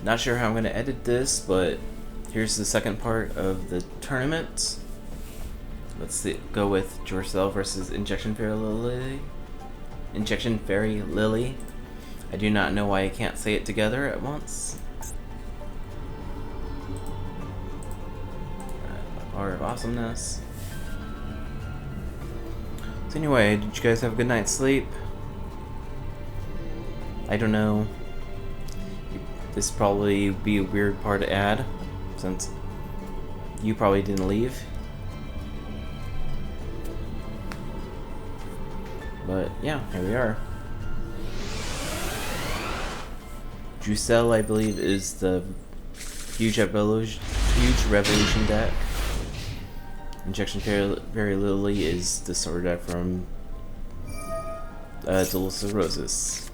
Not sure how I'm going to edit this, but here's the second part of the tournament. Go with Duracell versus Injection Fairy Lily. Injection Fairy Lily. I do not know why I can't say it together at once. Power of Awesomeness. So anyway, did you guys have a good night's sleep? I don't know. This probably be a weird part to add, since you probably didn't leave. But yeah, here we are. Duel, I believe, is the huge revolution deck. Injection Fairy Lily is the sword deck from Duel of Roses.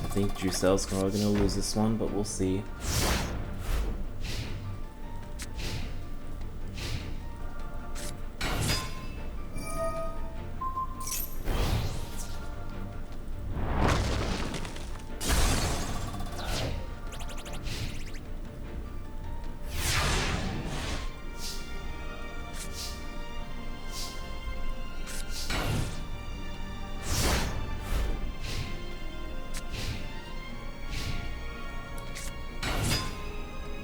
I think Ducel's probably gonna lose this one, but we'll see.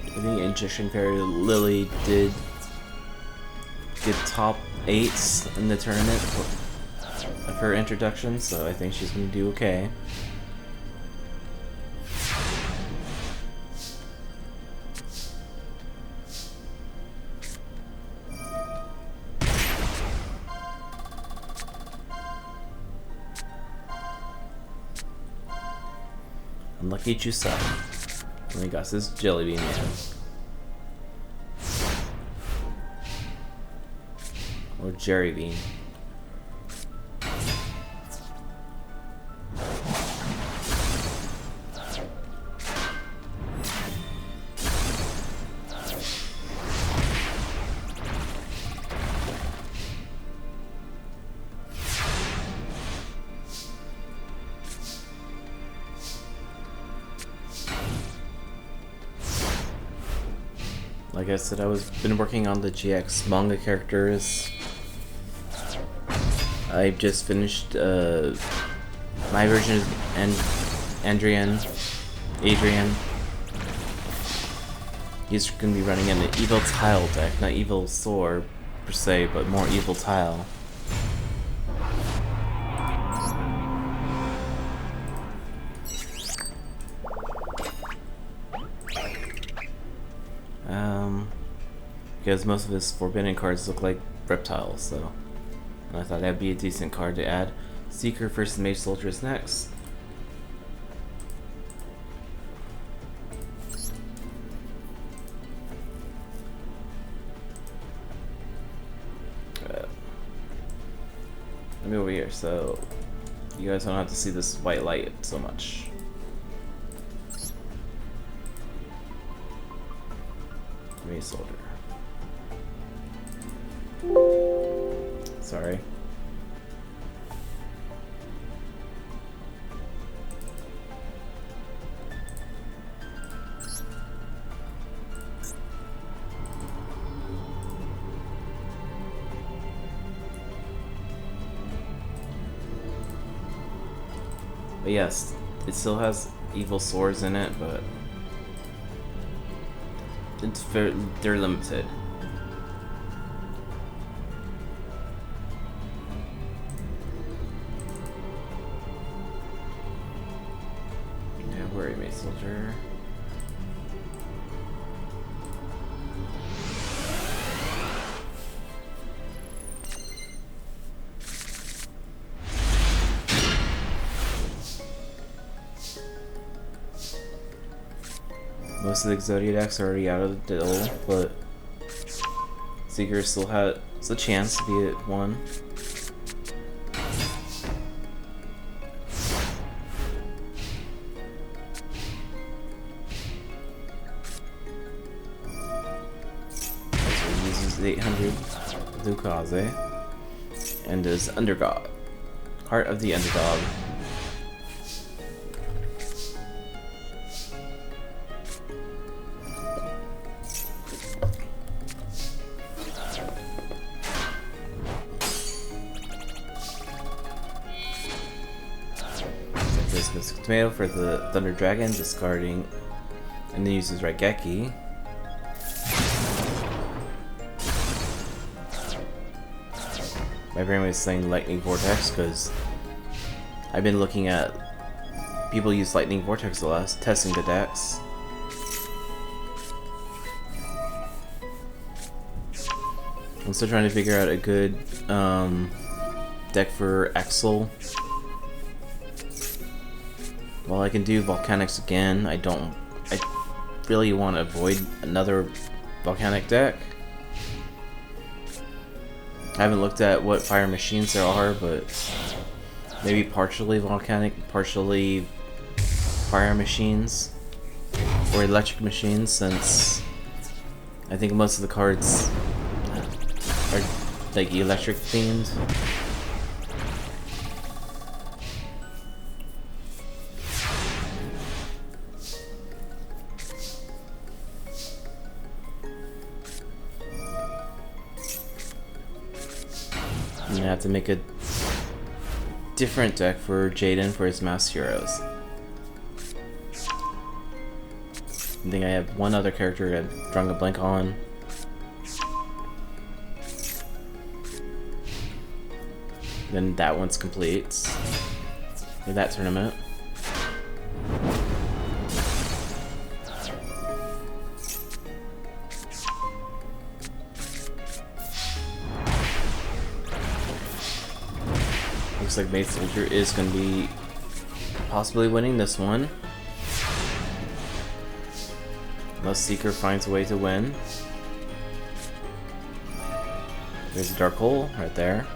I think Injection Fairy Lily did get top 8s in the tournament of her introduction, so I think she's going to do okay. Unlucky Jusel. Only got this Jelly Bean Man. Or Jerry Bean. Like I said, been working on the GX manga characters. I just finished my version of Adrian. He's gonna be running an evil tile deck, not evil sword per se, but more evil tile. Because most of his forbidden cards look like reptiles, so I thought that'd be a decent card to add. Seeker versus Mage Soldier is next. Let me over here so you guys don't have to see this white light so much. Mage Soldier. Sorry. But yes, it still has evil swords in it, but they're limited. Soldier. Most of the Exodia decks are already out of the Duel, but Seeker still has a chance to be at 1. So he uses 800 Dukaze and does Underdog. Heart of the Underdog. This tomato for the Thunder Dragon, discarding, and then uses Raigeki. My brain was saying Lightning Vortex because I've been looking at people use Lightning Vortex a lot, testing the decks. I'm still trying to figure out a good deck for Axel. Well, I can do Volcanics again. I really want to avoid another Volcanic deck. I haven't looked at what fire machines there are, but maybe partially Volcanic, partially fire machines, or electric machines, since I think most of the cards are like electric themed. I'm gonna have to make a different deck for Jaden for his Mass Heroes. I think I have one other character I've drawn a blank on. Then that one's complete for that tournament. Looks like Maid Soldier is going to be possibly winning this one. Unless Seeker finds a way to win. There's a Dark Hole right there.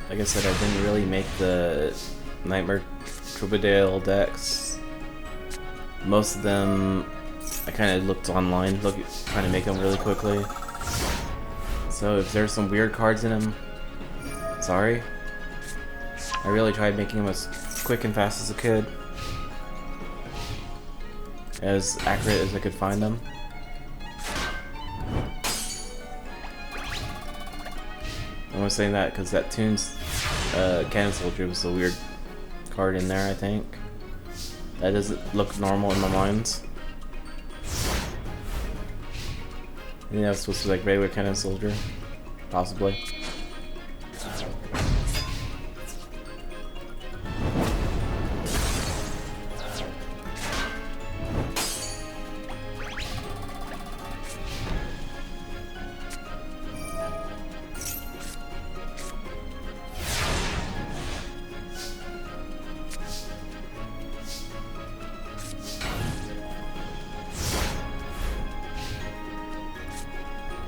Like I said, I didn't really make the Nightmare Troubadour decks. Most of them, I kind of looked online, trying to make them really quickly. So if there's some weird cards in them, sorry. I really tried making them as quick and fast as I could. As accurate as I could find them. I'm only saying that because that Toon's Cannon Soldier was a weird card in there, I think. That doesn't look normal in my mind. I think that was supposed to be like regular Cannon Soldier. Possibly.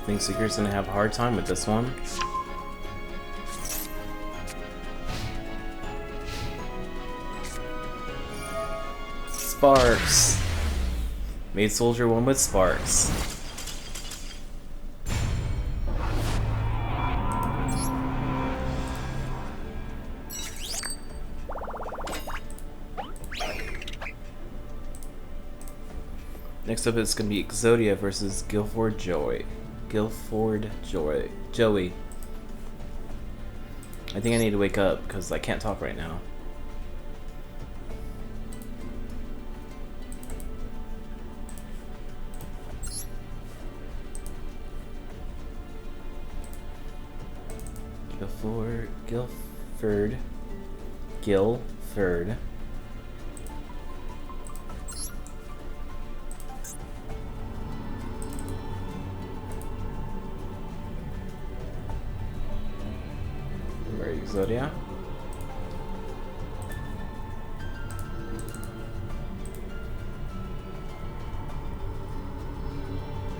I think Seeker's gonna have a hard time with this one. Sparks! Maid Soldier won with Sparks. Next up it's gonna be Exodia versus Joey. I think I need to wake up because I can't talk right now. before Guilford. Guilford. Where Exodia?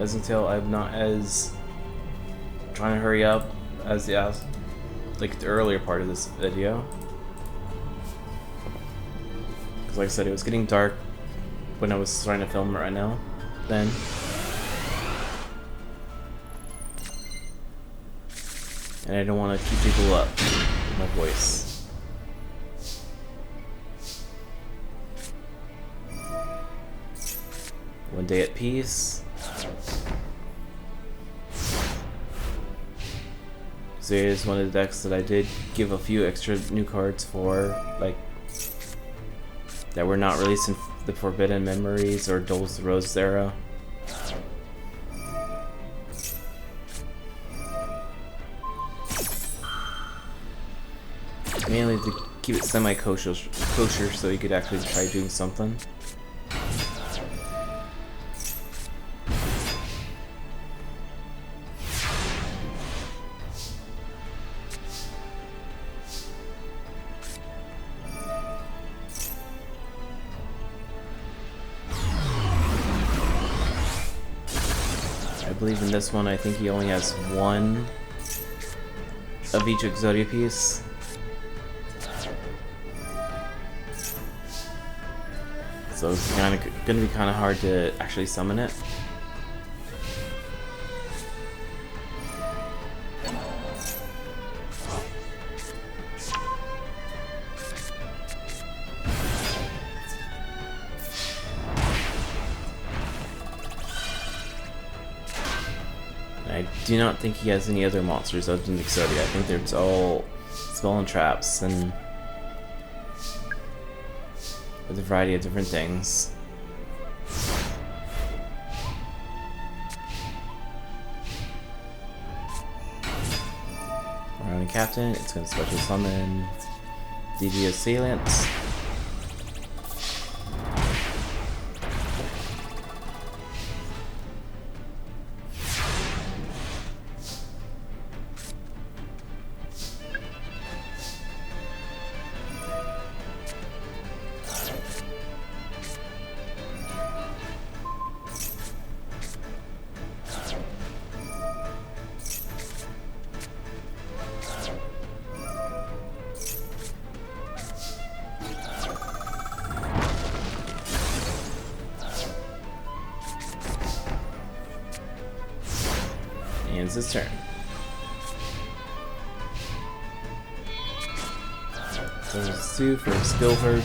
As until I'm not as trying to hurry up as like the earlier part of this video. Because like I said, it was getting dark when I was trying to film right now. Then. And I don't want to keep people up with my voice. One day at peace. So here's one of the decks that I did give a few extra new cards for, like, that were not released in the Forbidden Memories or Duels of the Roses era. Mainly to keep it semi-kosher so you could actually try doing something. I believe in this one, I think he only has one of each Exodia piece. So it's gonna be kind of hard to actually summon it. I do not think he has any other monsters other than Exodia. I think there's all spell and traps and with a variety of different things. Around a captain, it's going to special summon DD Assailants. Ends his turn. So there's 2 for Guilford.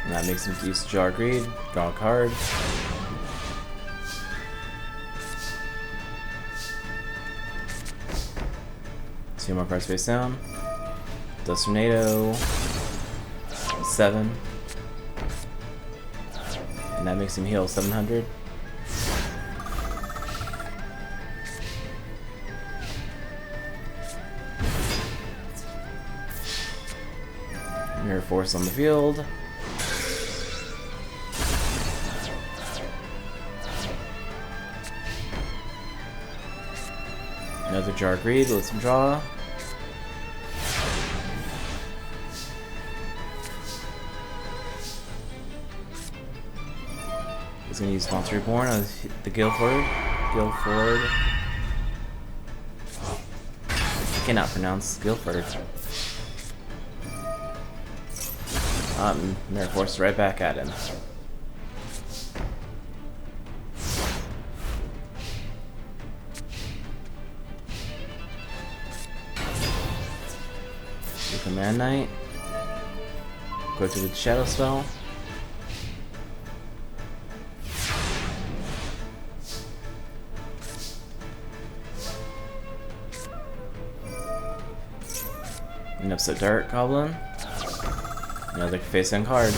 And that makes him use Jar Greed, draw a card. Two more cards face down. Dust Tornado. 7. And that makes him heal 700. Mirror Force on the field. Another Jar Greed, let's draw. He's gonna use Monster Reborn on the Guilford. I cannot pronounce Guilford. Mirror Force right back at him. Do Command Knight. Go to the Shadow Spell. An Upset Dart Goblin. Another face down card.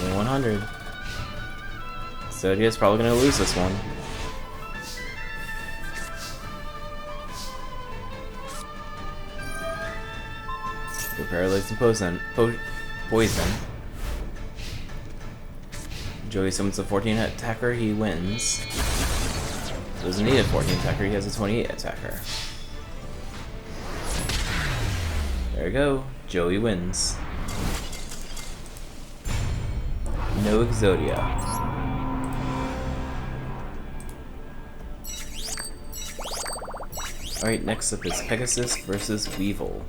2100. Zodia's probably gonna lose this one. Go Paralyze and Poison. Joey summons a 14 attacker, he wins. Doesn't need a 14 attacker, he has a 28 attacker. There we go, Joey wins. No Exodia. Alright, next up is Pegasus versus Weevil.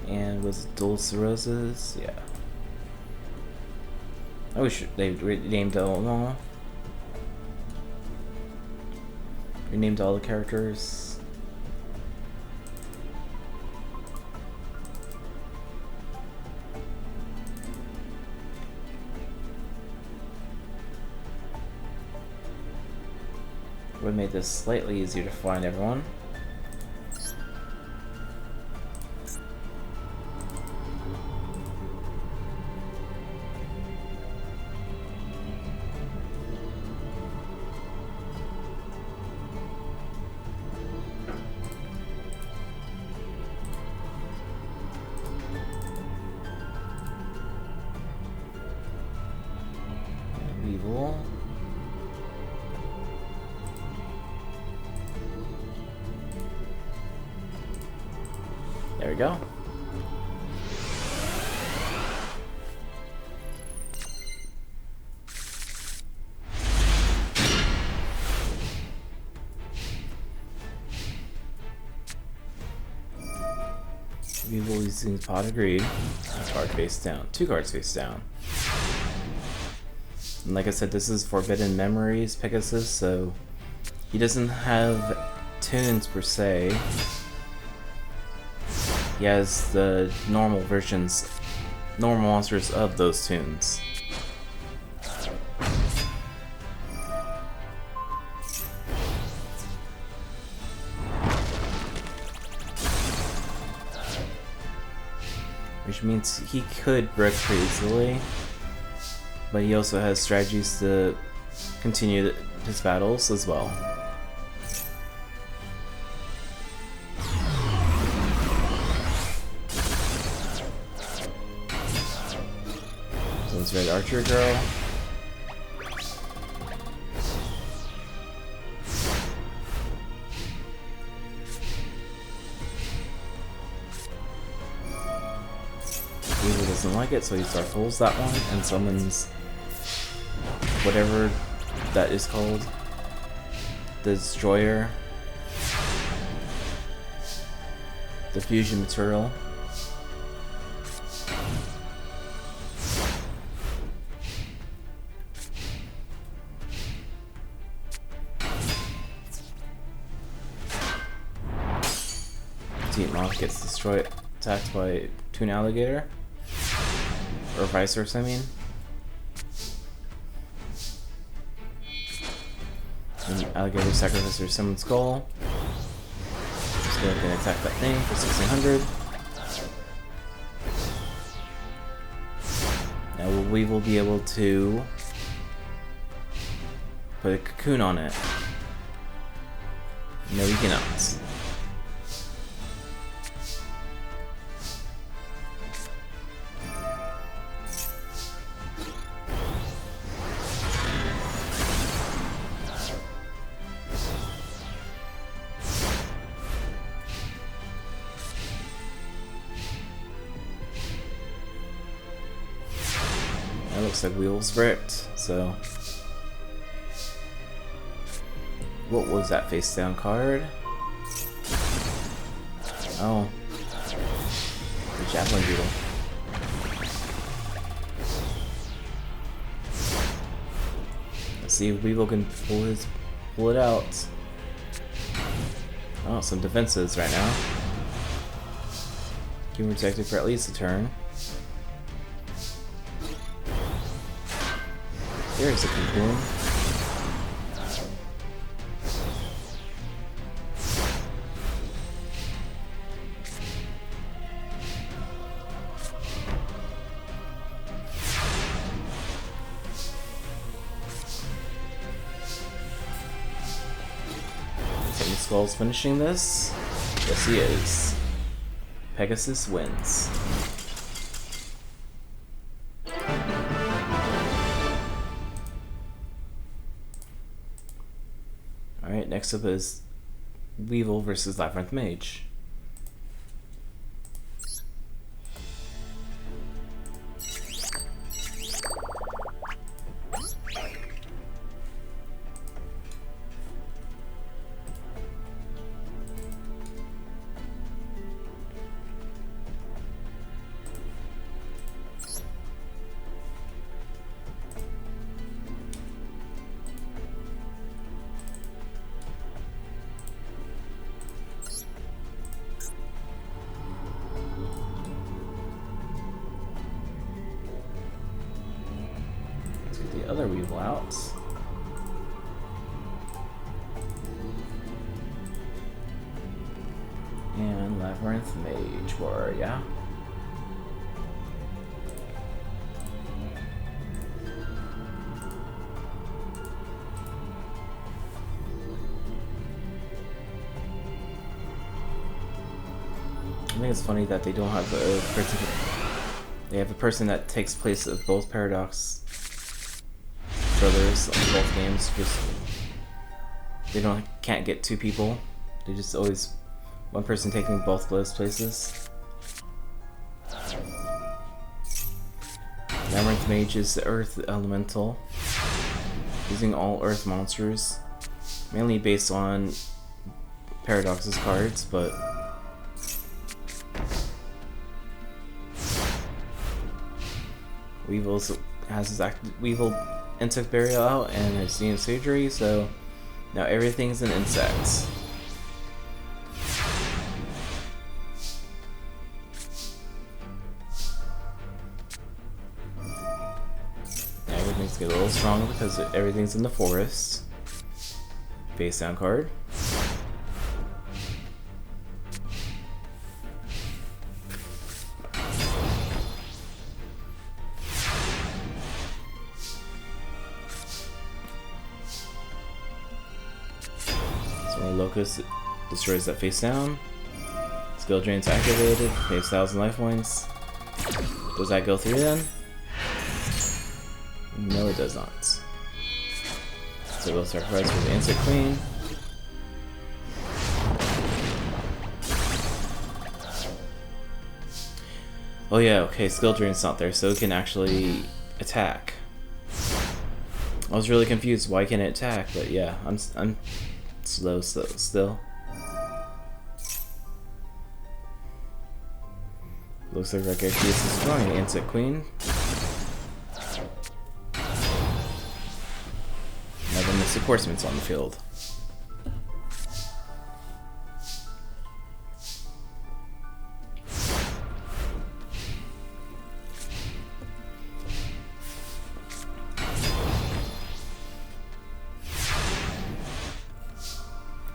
And was it Dulce Roses? Yeah. I wish they renamed all. Renamed all the characters. Would have made this slightly easier to find everyone. Weevil. There we go. Weevil using Pot Agreed. A card face down. 2 cards face down. And like I said, this is Forbidden Memories Pegasus, so he doesn't have tunes per se. He has the normal versions, normal monsters of those tunes. Which means he could break pretty easily, but he also has strategies to continue his battles as well. So it's Red Archer Girl. Weevil doesn't like it, so he starfulls that one and summons whatever that is called. The Destroyer. The fusion material. Team Moth gets destroyed, attacked by Toon Alligator. Or vice versa, I mean. And Alligator sacrifices her Summon Skull. Just go ahead and attack that thing for 1600. Now we will be able to put a cocoon on it. No, we cannot. It looks like Wheels ripped, so... What was that face down card? Oh. The Javelin Beetle. Let's see if Weevil can pull it out. Oh, some defenses right now. Keep protected for at least a turn. There's a cocoon. Skull's finishing this. Yes, he is. Pegasus wins. Alright, next up is Weevil versus Labyrinth Mage. The other Weevil out. And Labyrinth Mage War, yeah. I think it's funny that they don't have a particular. They have a person that takes place of both Paradox brothers on both games. Just they can't get two people. They just always one person taking both those places. Labyrinth Mage is the Earth Elemental, using all Earth monsters, mainly based on Paradox's cards, but Weevil has his Weevil insect burial out and his Xeno surgery, so now everything's an insect. Now everything's get a little stronger because everything's in the forest. Face down card. Locust destroys that face down. Skill drain's activated. Pays 1,000 life points. Does that go through then? No, it does not. So we'll sacrifice for the Insect Queen. Oh yeah, okay, skill drain's not there, so it can actually attack. I was really confused. Why can't it attack? But yeah, I'm slow still. Looks like our character is destroying the Insect Queen. Now the Mystic Horseman's on the field.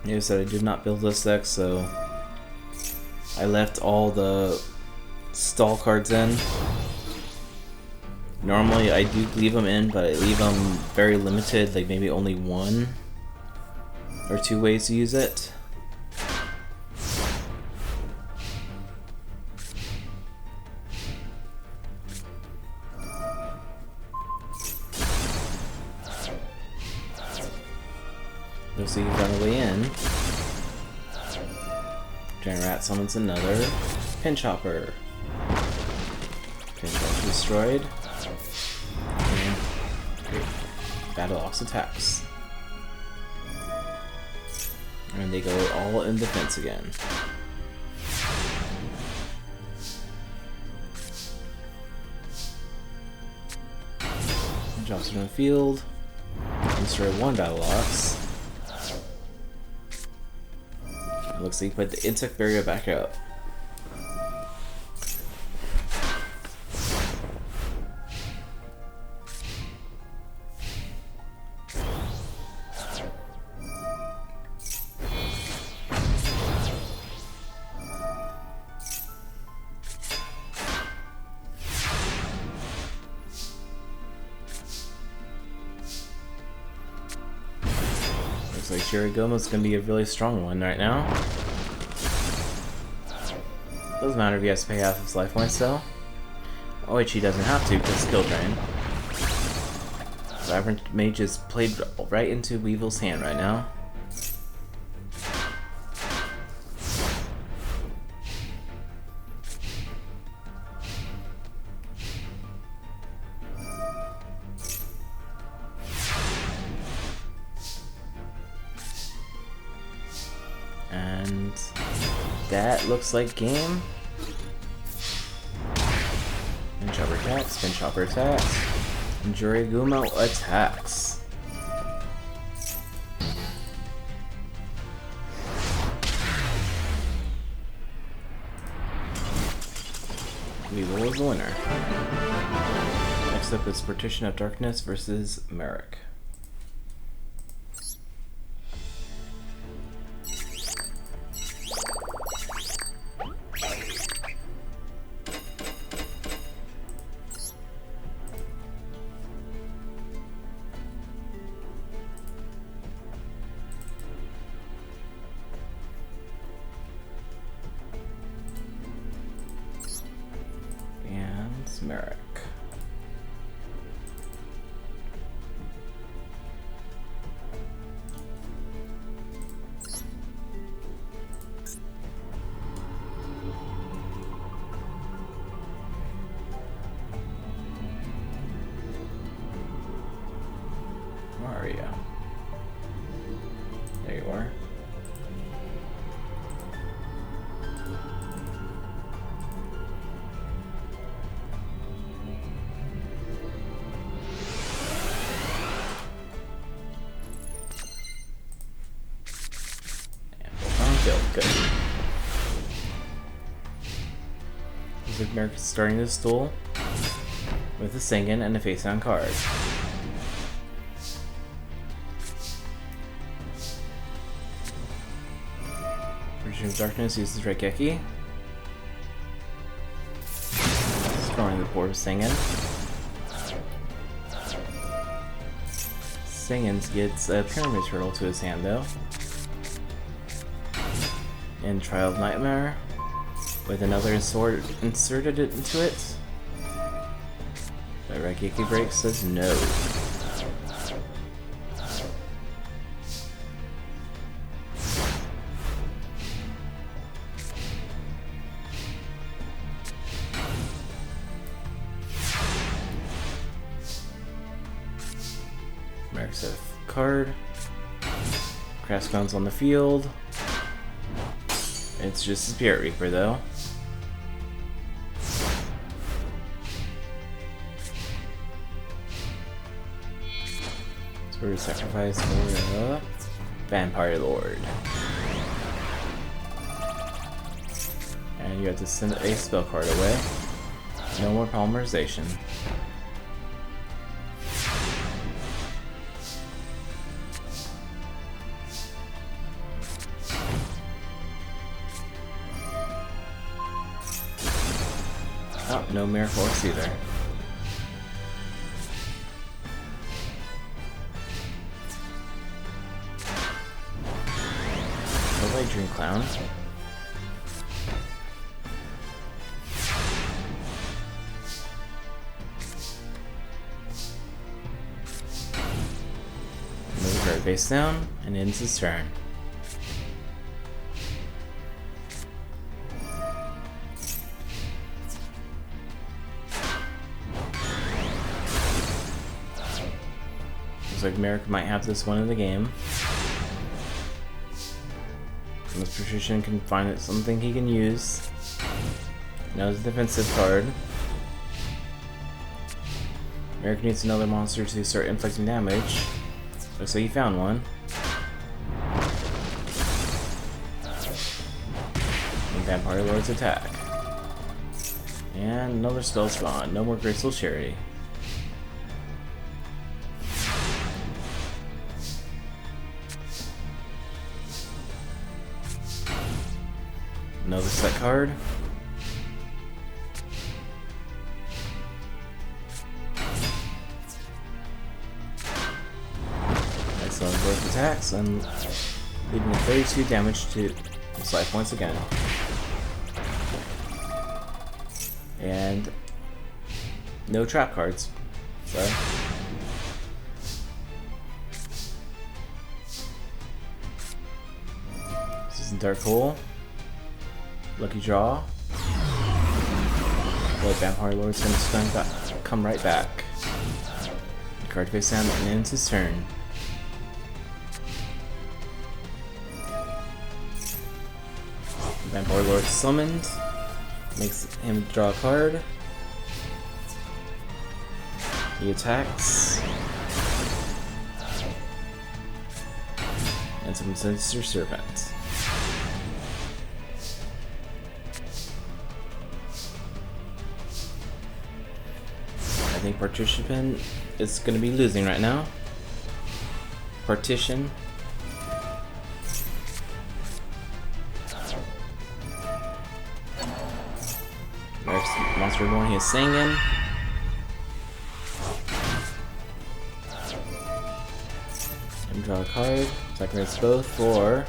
Notice that I did not build this deck, so I left all the stall cards in. Normally I do leave them in, but I leave them very limited, like maybe only 1 or 2 ways to use it. Looks like you found a way in. Giant Rat summons another Pinch Hopper. Pinch Hopper destroyed. And great. Battle Ox attacks. And they go all in defense again. Drops it on the field. Destroy 1 Battle Ox. Looks like he put the insect barrier back out. Looks like Shirigoma's gonna be a really strong one right now. Doesn't matter if he has to pay half his life points though. Which he doesn't have to because skill drain. Vibrant Mage is played right into Weevil's hand right now. And that looks like game. Spin chopper attacks, spin chopper attacks, and Shiriguma attacks. Weevil is the winner. Next up is Partition of Darkness versus Merrick. Merrick. Where are you? There you are. Good. Looks like Merrick is starting this duel with a Singen and a face-down card. Partition of Darkness uses Raigeki. Destroying the board of Singen. Singen gets a Pyramid Turtle to his hand though. And Trial of Nightmare with another sword inserted into it. But Raigeki Break says no. Merrick's a card. Crash Guns on the field. It's just a Spirit Reaper, though. So we're sacrifice for the Vampire Lord. And you have to send a spell card away. No more polymerization. Oh, no Mirror Force either. Go away, Dream Clown. Move her face down and ends his turn. Looks like Merrick might have this one in the game. Unless Patrician can find something he can use. Now it's a defensive card. Merrick needs another monster to start inflicting damage. Looks like he found one. And Vampire Lord's attack. And another spell spawn. No more Graceful Charity. Another set card. Excellent. both attacks and leaving 32 damage to his life points again. And no trap cards, so this isn't Dark Hole. Lucky Draw. But Vampire Lord's gonna come right back. Card face down and ends his turn. Vampire Lord summoned. Makes him draw a card. He attacks. And some Sinister Serpent. I think Participant is going to be losing right now. Partition. Monster Reborn, he is singing. And draw a card. Sacrifice both for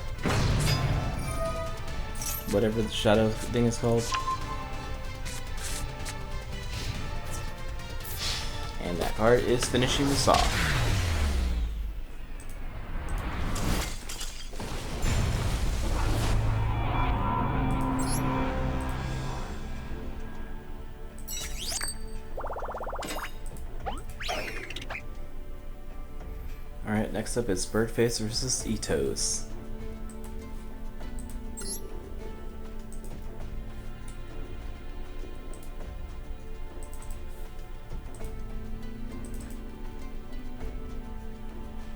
whatever the shadow thing is called. And that card is finishing this off. Alright, next up is Birdface versus Itos.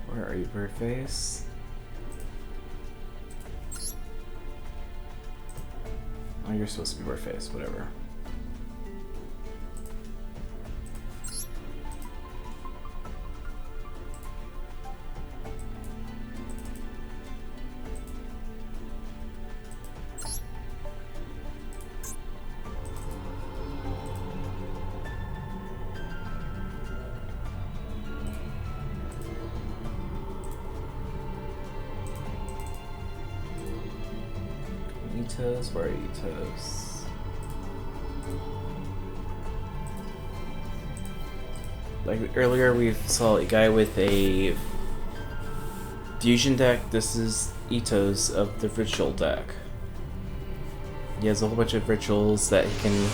Where are you, Birdface? Oh, you're supposed to be Birdface, whatever. Itos, where are Itos? Like earlier we saw a guy with a fusion deck. This is Itos of the ritual deck. He has a whole bunch of rituals that he can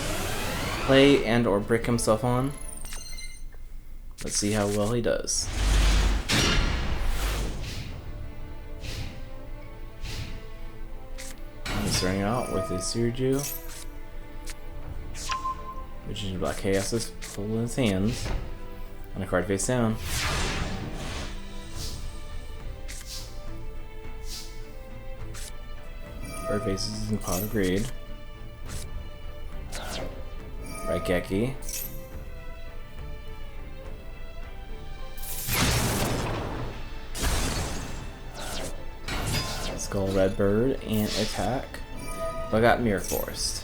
play and or brick himself on. Let's see how well he does. Starting out with a Surju, which is Black Chaos full in his hands, and a card face down. Bird faces in Pot of Greed. Raigeki. Skull Red Bird and attack. I got Mirror Forest.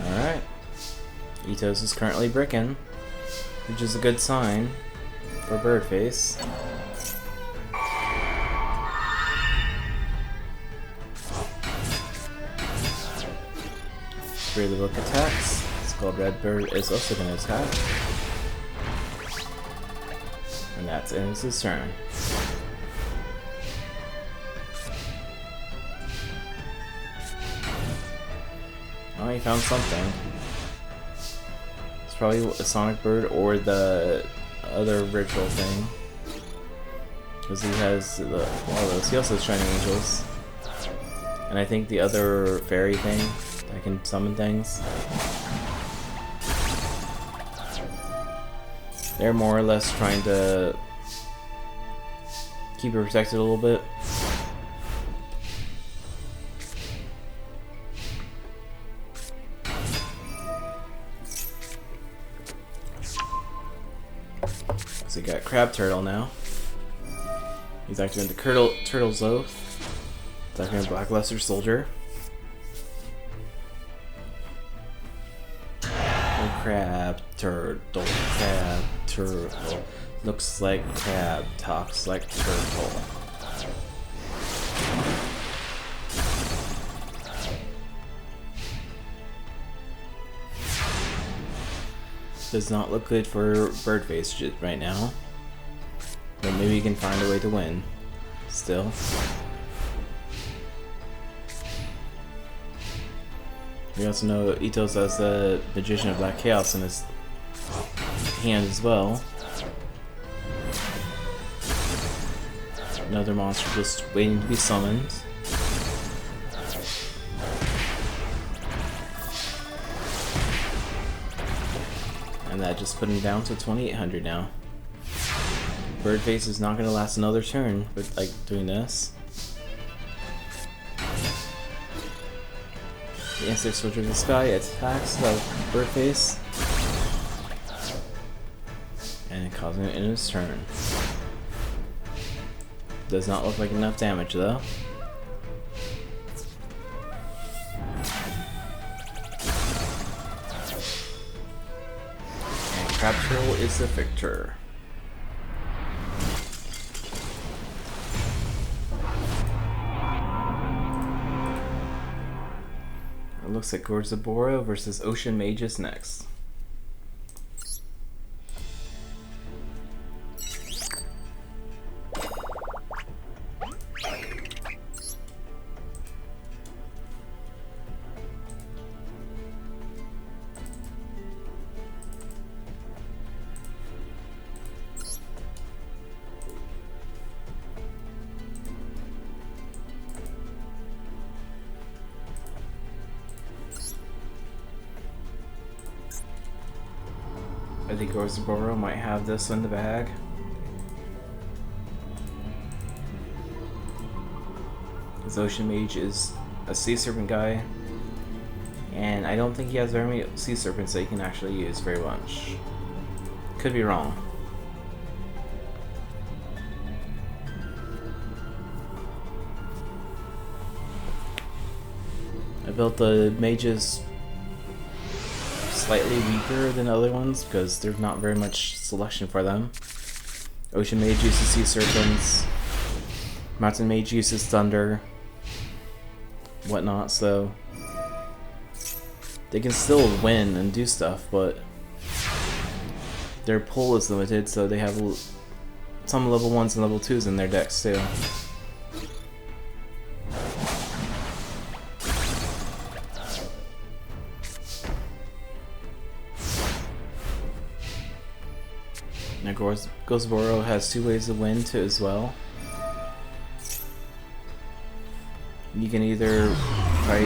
Alright. Itos is currently bricking, which is a good sign for Birdface. Three of the book attacks. Skull Red Bird is also going to attack. And that ends his turn. Oh, he found something. It's probably a Sonic Bird or the other ritual thing. Because he has one of those. He also has Shining Angels. And I think the other fairy thing. I can summon things. They're more or less trying to keep it protected a little bit. So you got Crab Turtle now. He's activating the Turtle's Oath. He's activating Blackluster Soldier. Crab turtle. Looks like crab, talks like turtle. Does not look good for Birdface right now. But maybe he can find a way to win. Still. We also know Itos has the Magician of Black Chaos in his hand as well. Another monster just waiting to be summoned. And that just put him down to 2800 now. Birdface is not going to last another turn with like doing this. The Insect Soldier of the Sky attacks the Birdface and causing it in his turn. Does not look like enough damage though. And Crab Turtle is the victor. It looks like Gorzaboro versus Ocean Magus next. I think Gorzaboro might have this in the bag. His Ocean Mage is a Sea Serpent guy, and I don't think he has very many Sea Serpents that he can actually use very much. Could be wrong. I built the mages slightly weaker than other ones because there's not very much selection for them. Ocean Mage uses Sea Serpents, Mountain Mage uses Thunder, whatnot, so they can still win and do stuff, but their pull is limited, so they have some level 1s and level 2s in their decks too. Now Gorzaboro has 2 ways to win too as well. You can either try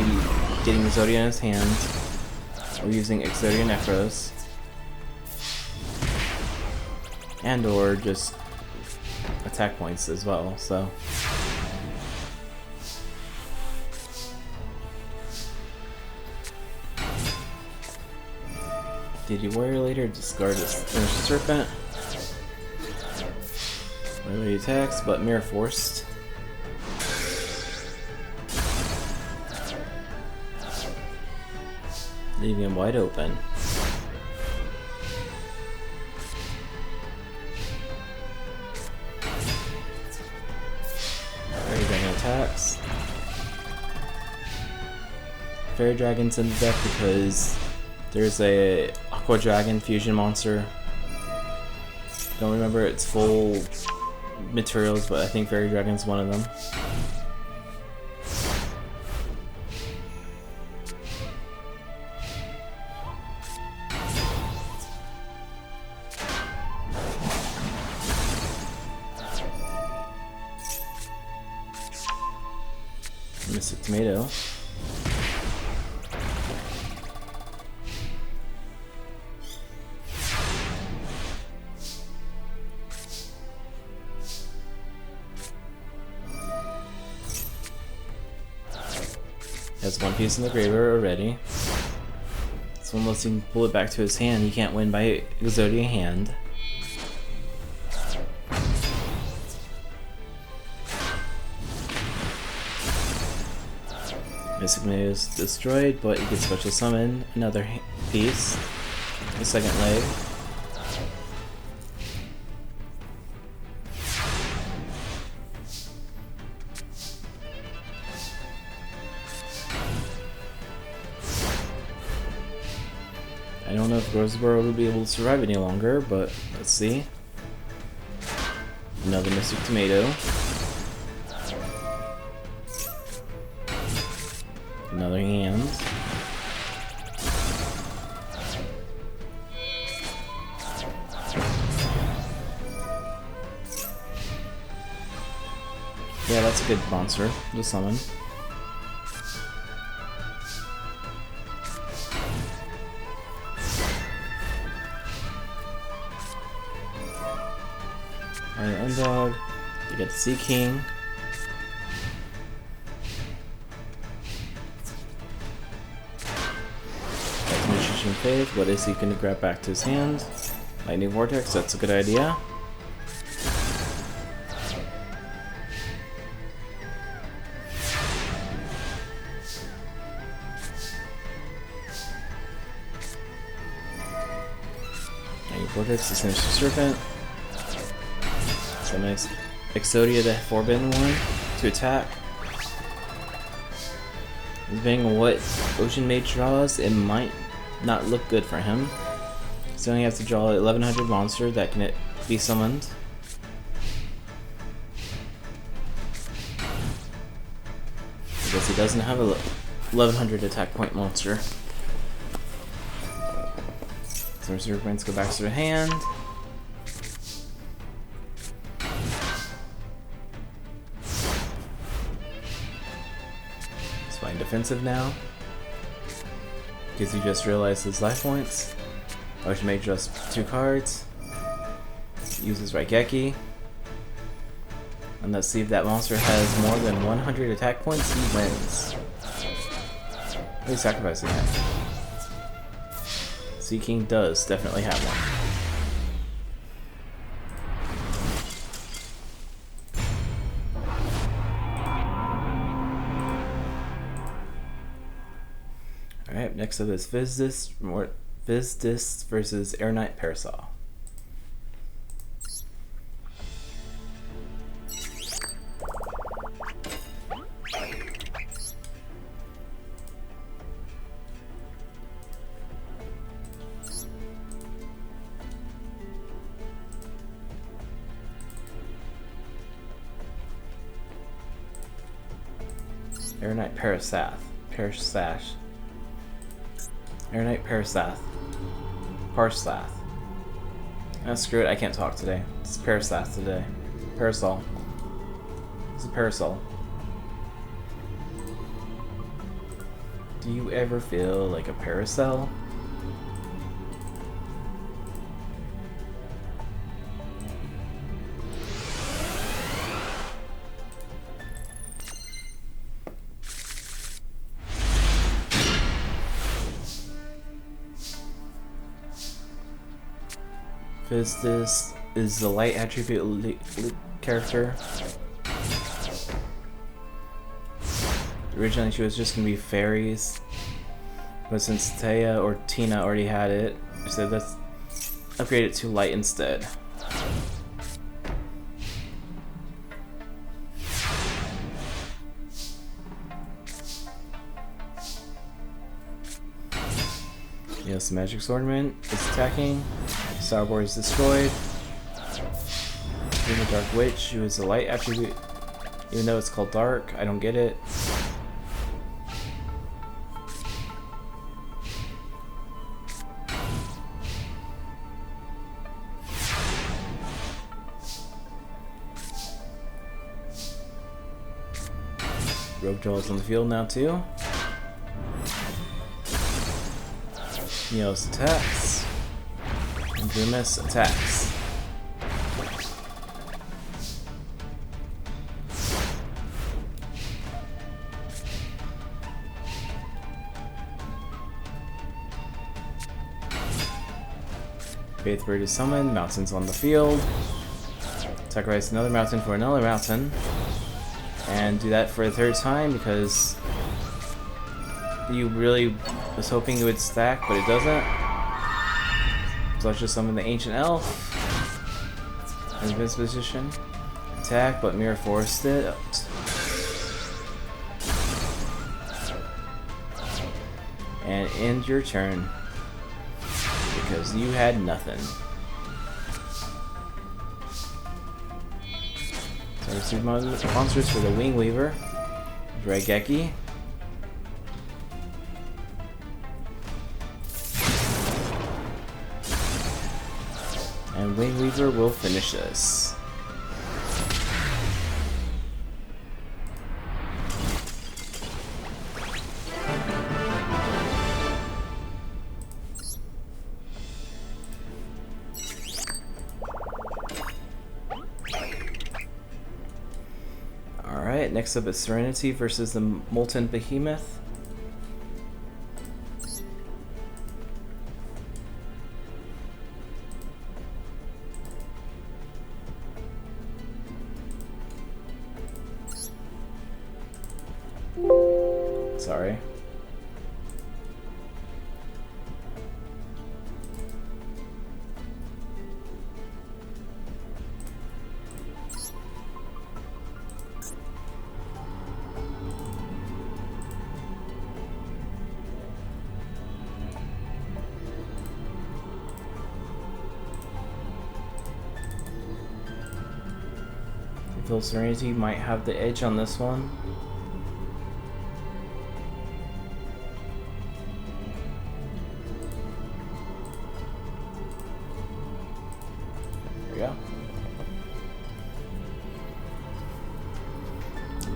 getting Exodia in his hand, or using Exodia Necros, and or just attack points as well, so. DD Warrior later, discard his Finished Serpent. Melee attacks, but Mirror Forced. Leaving him wide open. Fairy Dragon attacks. Fairy Dragon's in the deck because there's a Aqua Dragon fusion monster. Don't remember its full materials, but I think Fairy Dragon's one of them. Mystic Tomato. Has 1 piece in the graveyard already. So unless he can pull it back to his hand, he can't win by Exodia hand. Mystic Menu is destroyed, but you can special summon another piece, the second leg. I don't know if Roseboro will be able to survive any longer, but let's see. Another Mystic Tomato. Another hand. Yeah, that's a good monster to summon. Alright, Undog. You get the Sea King. Magician Faith. What is he going to grab back to his hand? Lightning Vortex, that's a good idea. Lightning Vortex, the Sinister Serpent. Some nice Exodia, the Forbidden one, to attack. Depending on what Ocean Mage draws, it might not look good for him. So he has to draw an 1100 monster that can be summoned. Because he doesn't have a 1100 attack point monster. So Reserve Points go back to their hand. He's playing defensive now. Because he just realized his life points. Ocean Mage just 2 cards. Uses Raigeki. And let's see if that monster has more than 100 attack points, he wins. What are you sacrificing that? Sea King does definitely have one. Alright, next up is Vizdis versus Air Knight Parasol. Air Knight Parasath. Air Knight Parasath. Parslath. Oh, screw it, I can't talk today. It's Parasath today. Parasol. It's a parasol. Do you ever feel like a parasol? This is the light attribute character. Originally she was just going to be fairies, but since Taya or Tina already had it, we said let's upgrade it to light instead. Yes, Magic Swordman is attacking. Sourboard is destroyed. The Dark Witch, who is a light attribute, even though it's called dark, I don't get it. Rogue Joel is on the field now too. Neos attacks. And Grimace attacks. Faithbird is summoned, Mountain's on the field. Sacrifice another mountain for another mountain. And do that for a third time because you really was hoping it would stack, but it doesn't. So let's just summon the Ancient Elf in this position. Attack, but Mirror forced it. And end your turn because you had nothing. So receive monsters for the Wing Weaver, Drageki. And Wing Weaver will finish this. Alright, next up is Serenity versus the Molten Behemoth. Sorry. I feel Serenity might have the edge on this one. There we go.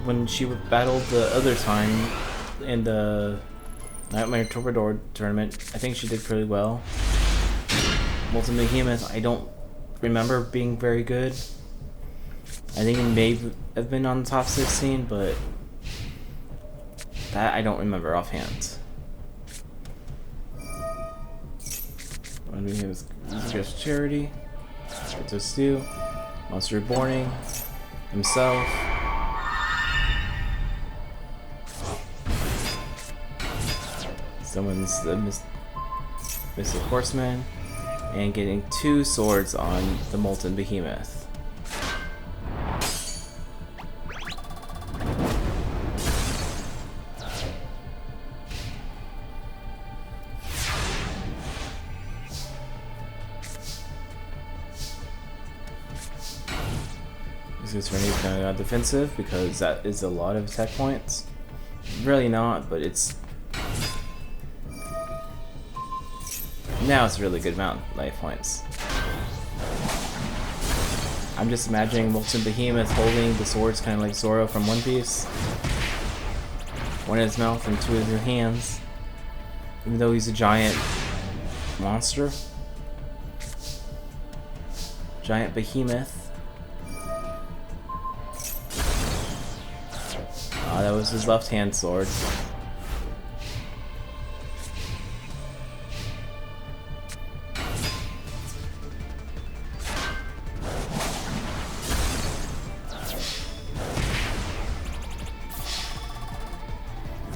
When she battled the other time in the Nightmare Torpedor tournament, I think she did pretty well. Molten Behemoth, I don't remember being very good. I think it may have been on the top 16, but that I don't remember offhand. One of his just Charity, Scripto Stew, Monster Reborning, himself. Someone's the Mystic Horseman, and getting 2 swords on the Molten Behemoth. This is kind of defensive because that is a lot of attack points. Really not, but it's now it's a really good amount of life points. I'm just imagining Molten Behemoth holding the swords kind of like Zoro from One Piece. One in his mouth and 2 in his hands. Even though he's a giant monster. Giant behemoth. That was his left hand sword.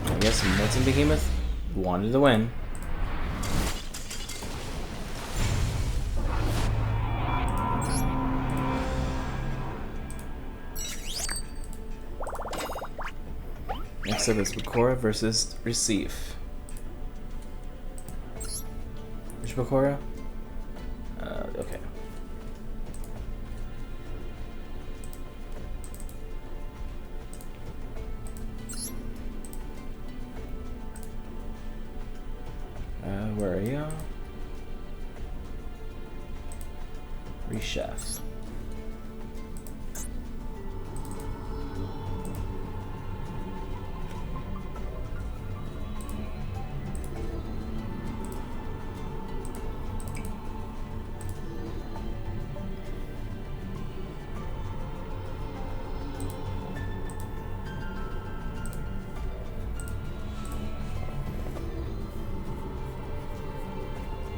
I guess Molten Behemoth wanted to win. Next up is Bakura versus Receive. Which Bakura? Okay. Where are you? Rechef.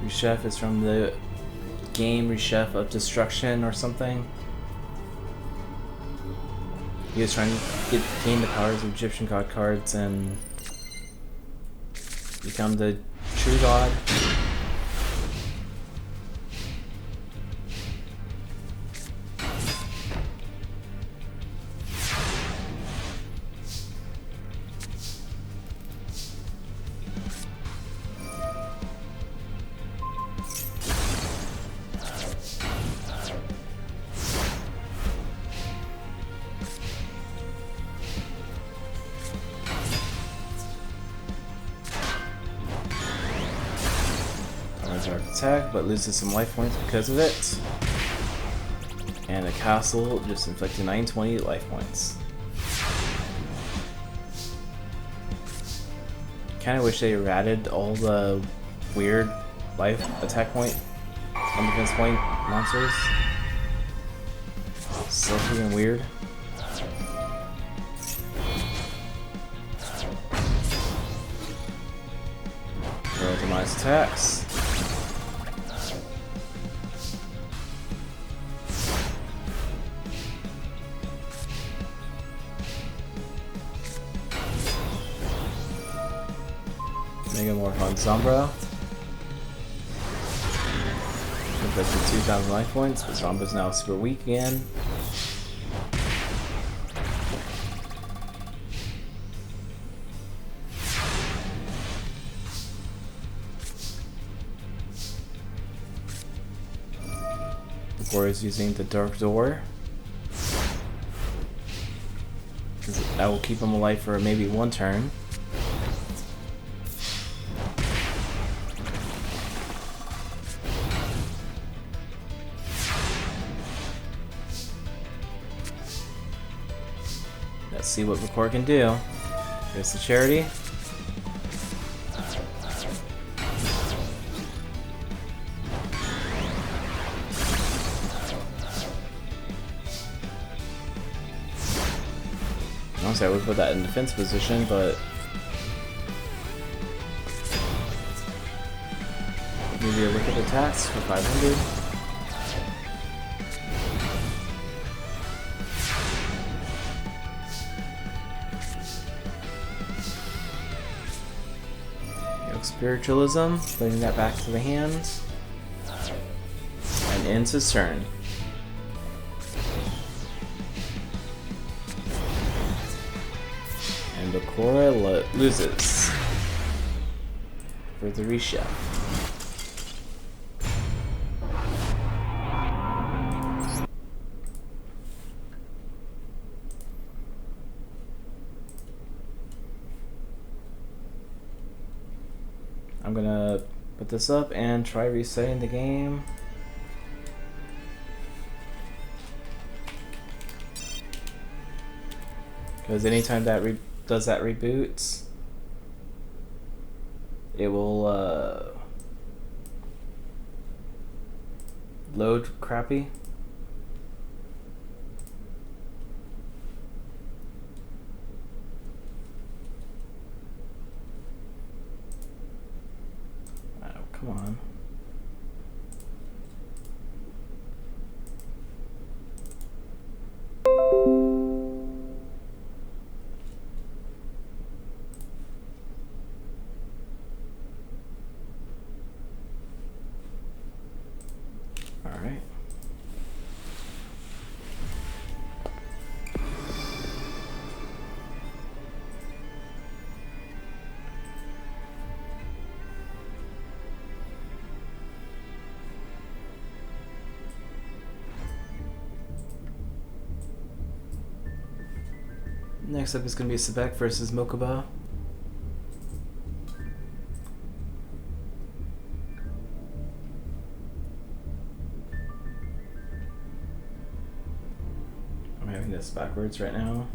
Rechef is from the game Rechef of Destruction or something. He was trying to gain the powers of Egyptian god cards and become the true god. Attack, but loses some life points because of it. And a castle just inflicted 920 life points. Kinda wish they added all the weird life attack point and defense point monsters. So freaking weird. Roll demise attacks. Megamorph on Sombra. Inflicted 2,000 life points, but Sombra's now super weak again. Before is using the Dark Door. That will keep him alive for maybe one turn. Let's see what Record can do. Here's the charity. Honestly, I would put that in defense position, but maybe a look at attacks for 500. Spiritualism, putting that back to the hand, and ends his turn. And Bakura loses for the reshuffle. I'm gonna put this up and try resetting the game. Because anytime that does that reboots, it will load crappy. Come on. All right. Next up is going to be Sebek versus Mokuba. I'm having this backwards right now.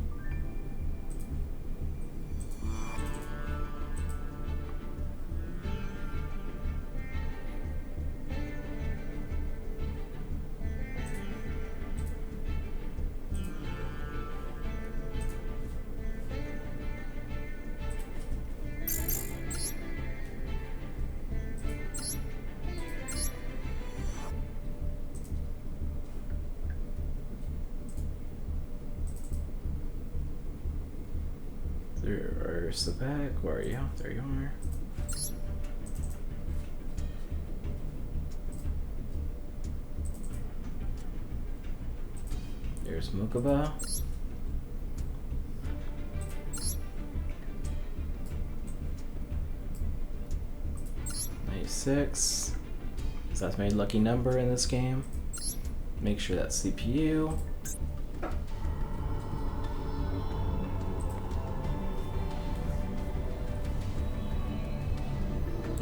Where's the back? Where are you? There you are. There's Mokuba. Six. So that's my lucky number in this game. Make sure that's CPU.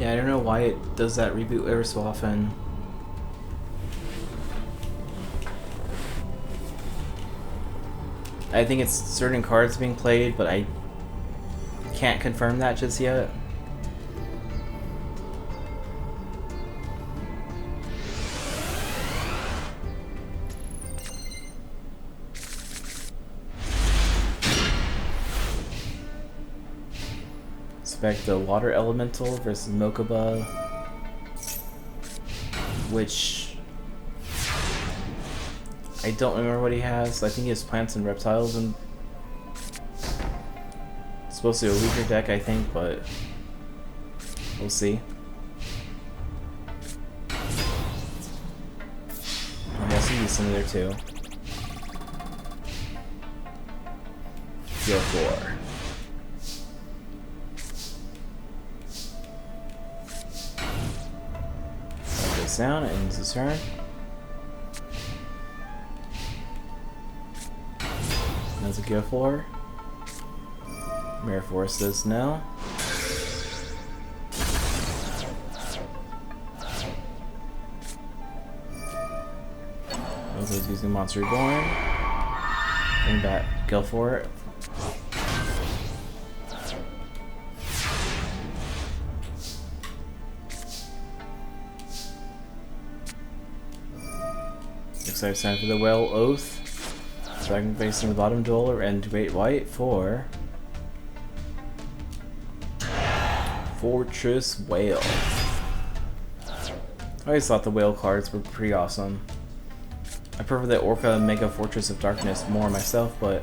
Yeah, I don't know why it does that reboot ever so often. I think it's certain cards being played, but I can't confirm that just yet. Expect the Water Elemental versus Mokuba, which I don't remember what he has. I think he has plants and reptiles, and it's supposed to be a weaker deck, I think, but we'll see. I guess he needs some in there too. Go 4. Down, it ends his turn. That's a go for. Mirror Force says no. Mokuba's using Monster Reborn. Bring back, go for it. Looks like it's time for the Whale Oath. So I can face in the bottom dueler and Great White for Fortress Whale. I always thought the whale cards were pretty awesome. I prefer the Orca Mega Fortress of Darkness more myself, but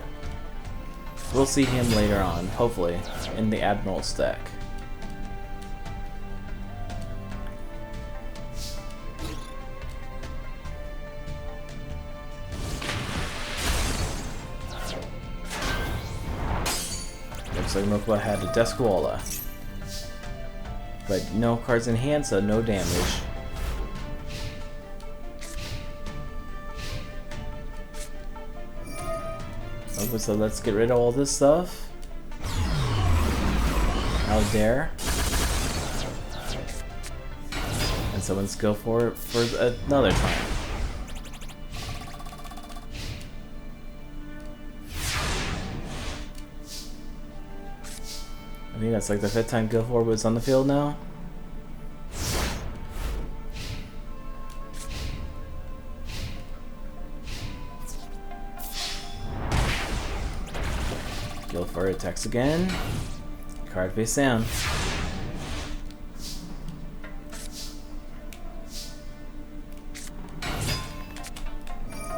we'll see him later on, hopefully, in the Admiral's deck. Looks like Mokuba had a Desquala. But no cards in hand, so no damage. Okay, so let's get rid of all this stuff. How dare. And so let's go for it for another time. I think that's like the 5th time Guilford was on the field now. Guilford attacks again. Card face down.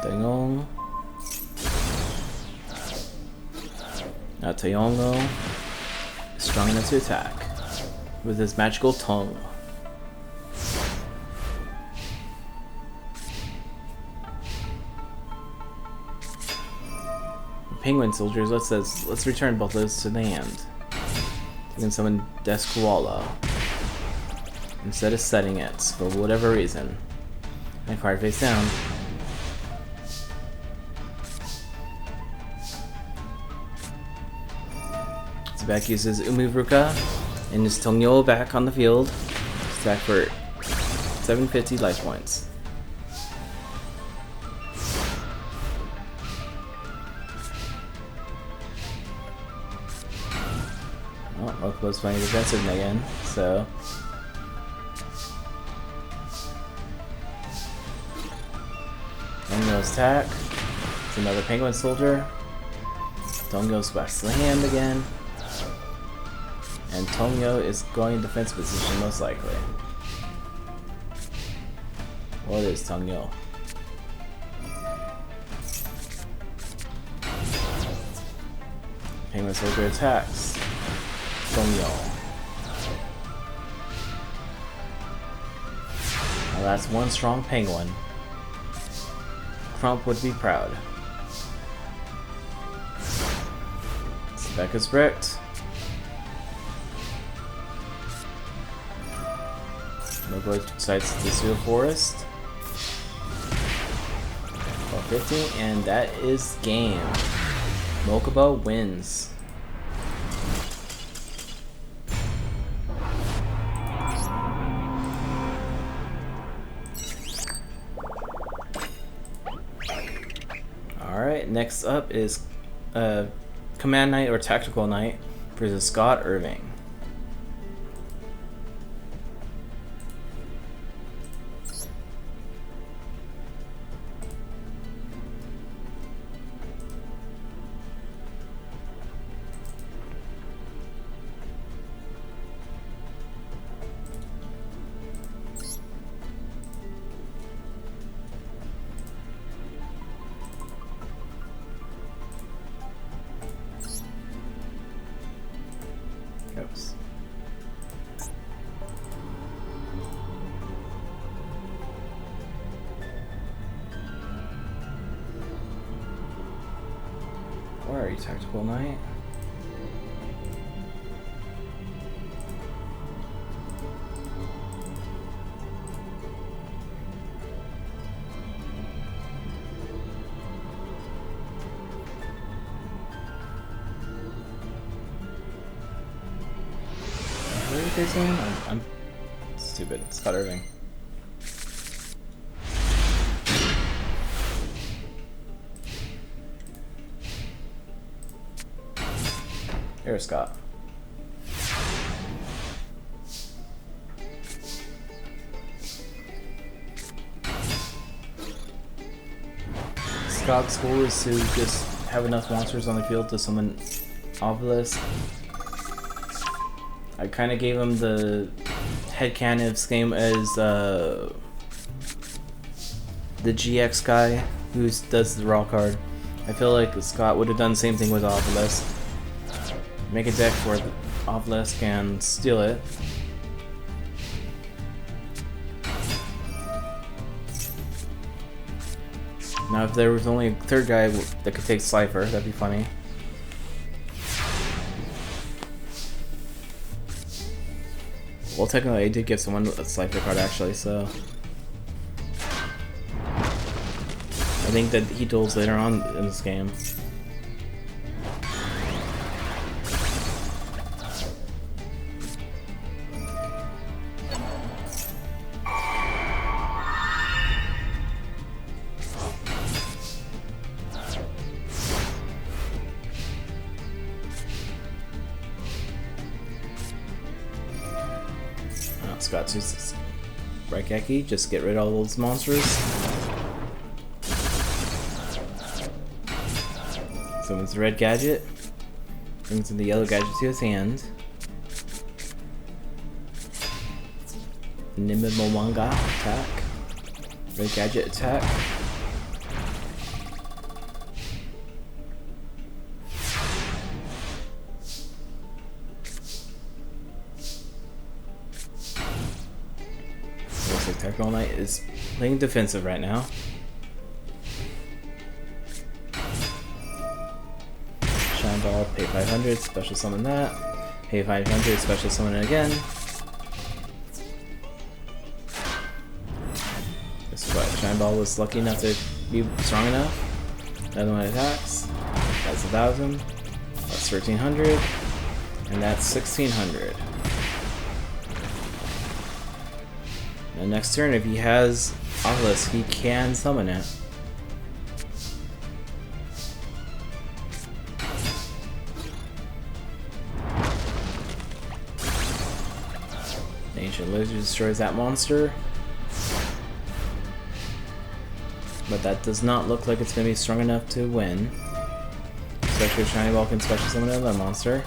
Dangong. Now Taeyongo is strong enough to attack with his magical tongue. Penguin soldiers, let's return both those to the hand. You can summon Desquala instead of setting it for whatever reason. And card face down. Back uses Umuruka and his Tongyo back on the field. It's back for 750 life points. Oh, Mokuba's playing defensive again, so. Tongyo's attack. It's another penguin soldier. Tongyo's back to the hand again. And Tongyo is going in defense position, most likely. What is Tongyo? Penguin soldier attacks. Dongyo. Now that's one strong penguin. Crump would be proud. Spec is bricked. Nobody decides to Steel Forest. 1250, and that is game. Mokuba wins. Alright, next up is Command Knight or Tactical Knight versus Scott Irving. Oops. Where are you, Tactical Knight? What are you guys saying? I'm stupid. Scott Irving. Here's Scott. Scott's goal is to just have enough monsters on the field to summon Obelisk. I kind of gave him the headcanon of this game as the GX guy who does the raw card. I feel like Scott would have done the same thing with Obelisk. Make a deck for the Obelisk and steal it. Now if there was only a third guy that could take Cypher, that'd be funny. Well, technically I did give someone a Cypher card actually, so... I think that he duels later on in this game. Scott uses Raigeki, just get rid of all those monsters. Summons the red gadget, brings in the yellow gadget to his hand. Nimimomanga attack, red gadget attack. Tactical Knight is playing defensive right now. Shine Ball, pay 500, special summon that. Pay 500, special summon it again. Guess what? Shine Ball was lucky enough to be strong enough. Another one attacks. That's 1,000. That's 1,300. And that's 1,600. And next turn, if he has Obelisk, he can summon it. The Ancient Lizard destroys that monster. But that does not look like it's going to be strong enough to win. Especially if Shiny Ball can special summon another monster.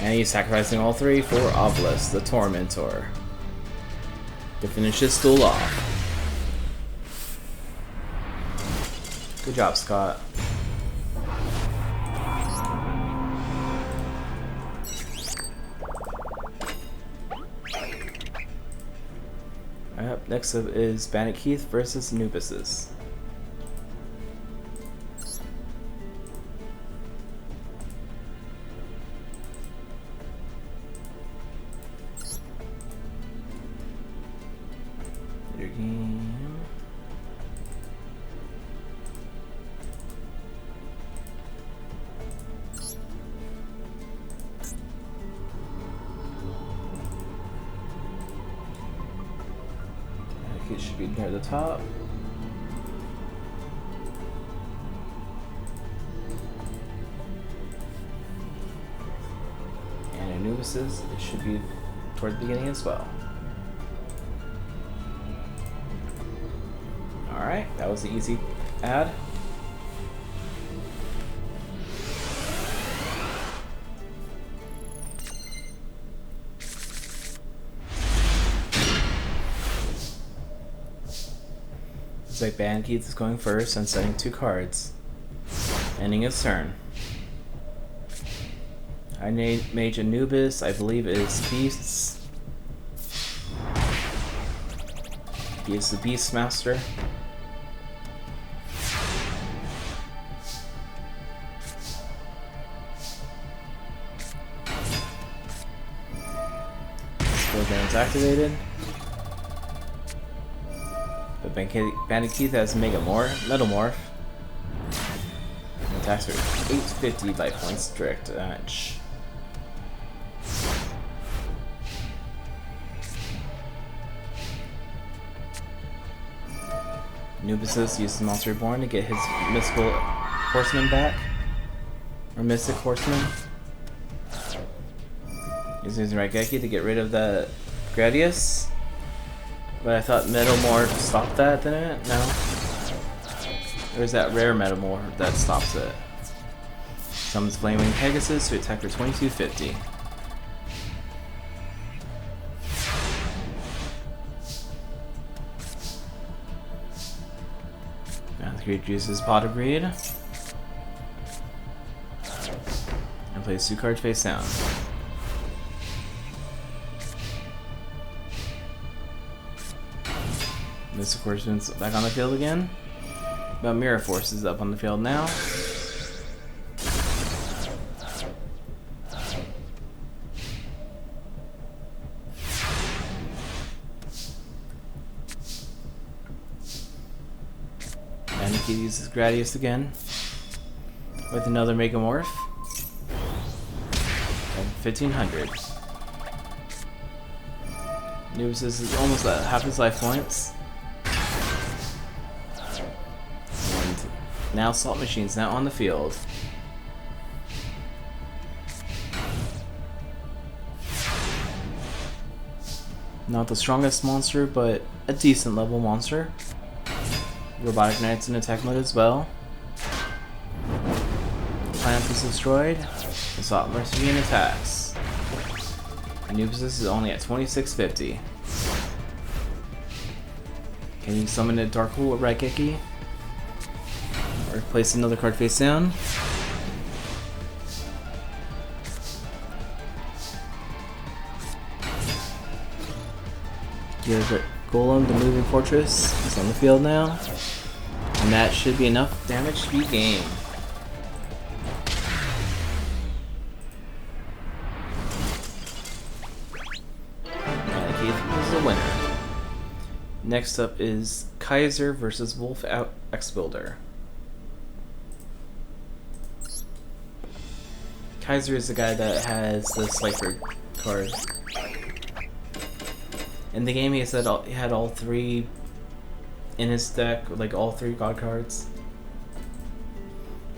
And he's sacrificing all three for Obelisk, the Tormentor, to finish this duel off. Good job, Scott. Next up is Bandit Keith versus Nubises. Your game. It should be near the top. And Anubises, it should be toward the beginning as well. Alright, that was the easy ad. Looks like Bandit Keith is going first and setting 2 cards, ending his turn. I Mage Anubis, I believe, is Beasts. He is the Beast Master. Skill damage activated. But Bandit Keith has Metamorph. Attacks are 850 by points direct damage. Nubises uses Monster Reborn to get his Mystical Horseman back. Or Mystic Horseman. He's using Raigeki to get rid of the Gradius. But I thought Metamorph stopped that, didn't it? No. There's that rare Metamorph that stops it. Summons Flaming Pegasus to attack for 2250. Now the creature uses Pot of Greed. And plays 2 cards face down. Mystic Horseman's back on the field again. But Mirror Force is up on the field now. And he uses Gradius again with another Megamorph. And 1500. Nubises is almost at half his life points. Now Salt Machine's now on the field. Not the strongest monster, but a decent level monster. Robotic Knight's in attack mode as well. Planet is destroyed. The Salt Machine attacks. Nubises is only at 2650. Can you summon a Dark Hole with Raigeki? Or place another card face down. Give it Golem, the Moving Fortress, is on the field now. And that should be enough damage to be game. And Keith is the winner. Next up is Kaiser versus Wolf X-Builder. Kaiser is the guy that has the Slifer card. In the game, he said he had all 3 in his deck, like all 3 god cards.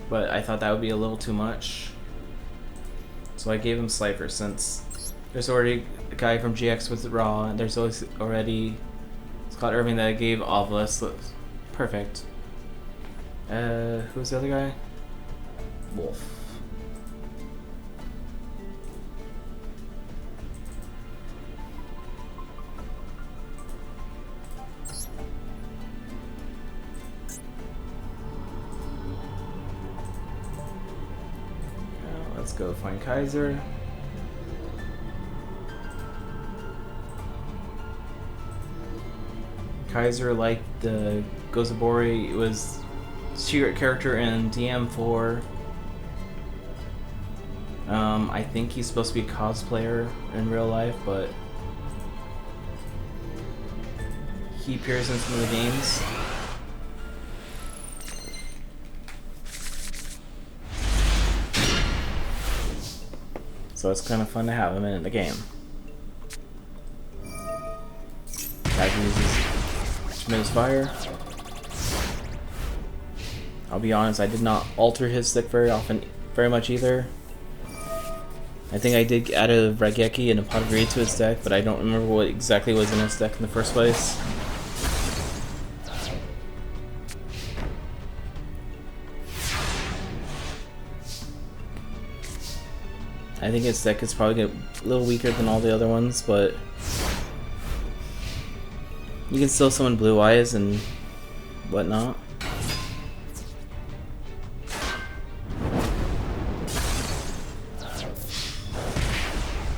But I thought that would be a little too much. So I gave him Slifer since there's already a guy from GX with Raw, and there's already Scott Irving that I gave Obelisk. Perfect. Who's the other guy? Wolf. Let's go find Kaiser. Kaiser liked the Gozabori. It was secret character in DM4. I think he's supposed to be a cosplayer in real life, but he appears in some of the games. So it's kind of fun to have him in the game. Guy can use tremendous fire. I'll be honest, I did not alter his stick very much either. I think I did add a Regeki and a Pot of Greed to his deck, but I don't remember what exactly was in his deck in the first place. I think his deck is probably a little weaker than all the other ones, but you can still summon Blue Eyes and whatnot.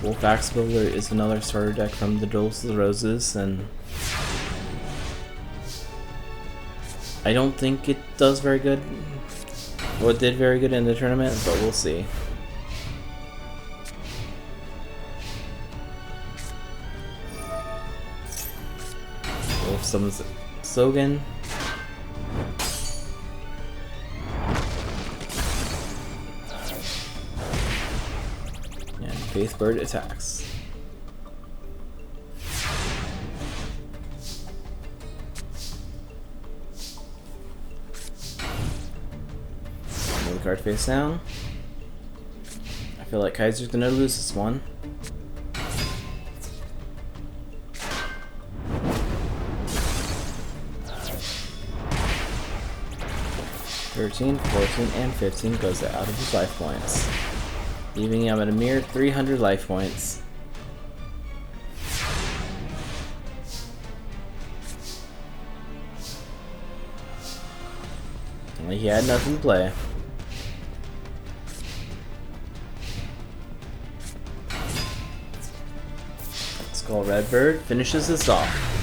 Wolf Axe Builder is another starter deck from the Duel of the Roses, and I don't think it does very good. Well, it did very good in the tournament, but we'll see. Wolf summons Sogen. Faithbird attacks. Another card face down. I feel like Kaiser's gonna lose this one. $13, $14, and $15 goes out of his life points, leaving him at a mere 300 life points. Only he had nothing to play. Skull Redbird finishes this off.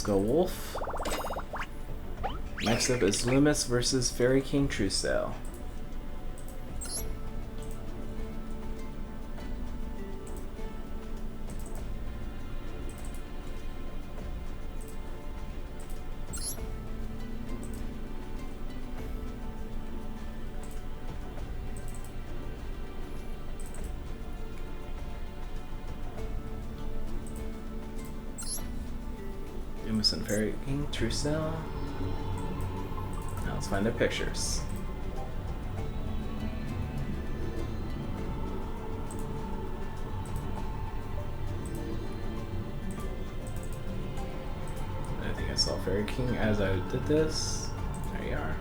Go Wolf. Next up is Loomis versus Fairy King Truesdale. Loomis and Fairy King Truesdale. Now let's find their pictures. I think I saw Fairy King as I did this. There you are.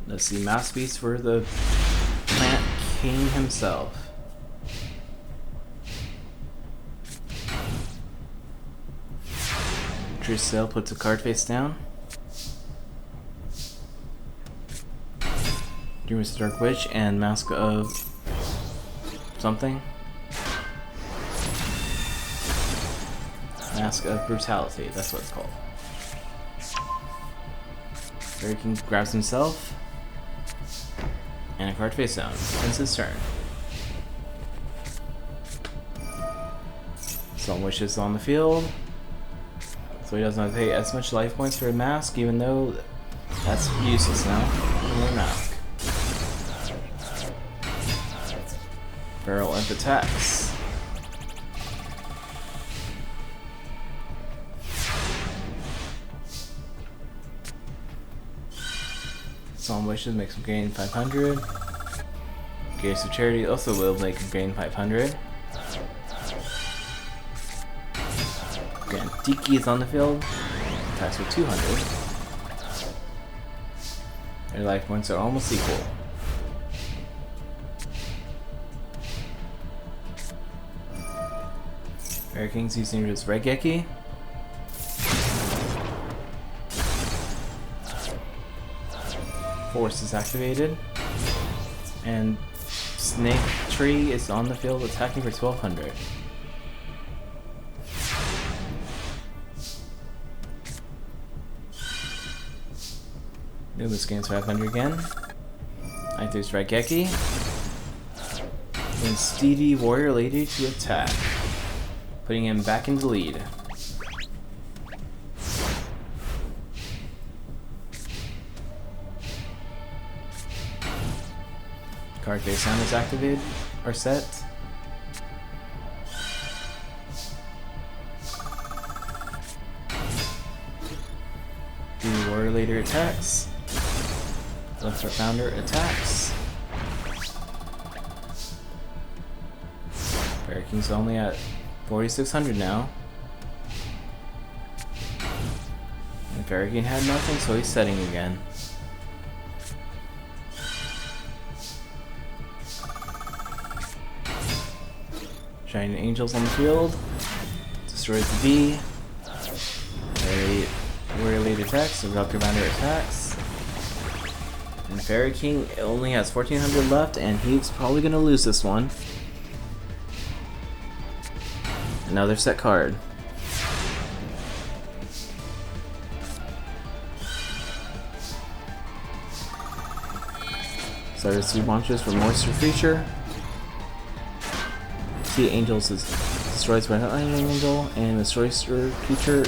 Let's see, Masterpiece for the Plant King himself. Truesdale puts a card face down. Dreamer's Dark Witch and Mask of something. Mask of Brutality, that's what it's called. Fairy King grabs himself. And a card face down. Ends his turn. Some Wishes on the field. So he doesn't have to pay as much life points for a mask, even though that's useless now. Another mask. Barrel and attacks. Solemn Wishes makes him gain 500. Gates of Charity also will make him gain 500. Again, Tiki is on the field. Attacks for 200. Their life points are almost equal. Fairy King's using his Regeki. Force is activated. And Snake Tree is on the field attacking for 1200. Numa's gains 500 again. I do Regeki. And Stevie Warrior Lady to attack, putting him back in the lead. Card face down is activated or set. The Warrior Leader attacks. Left Star Founder attacks. Fairy King's only at 4600 now. And Fairy King had nothing, so he's setting again. Shining Angels on the field. Destroys the B. Warrior Lead attacks, so Valkyrie Commander attacks. And Fairy King only has 1400 left, and he's probably gonna lose this one. Another set card. Started Sea Launches for Moisture Creature. Sea Angels is destroys by an Iron Angel, and the Moisture Creature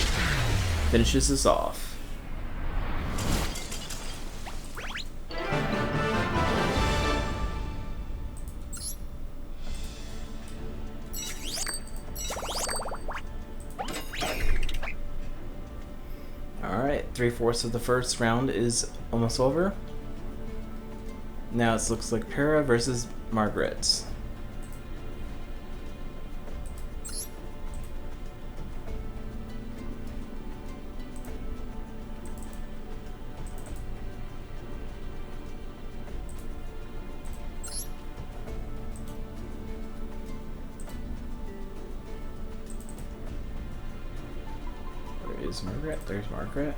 finishes this off. Alright, 3/4 of the first round is almost over. Now it looks like Para versus Margaret. Where is Margaret? There's Margaret.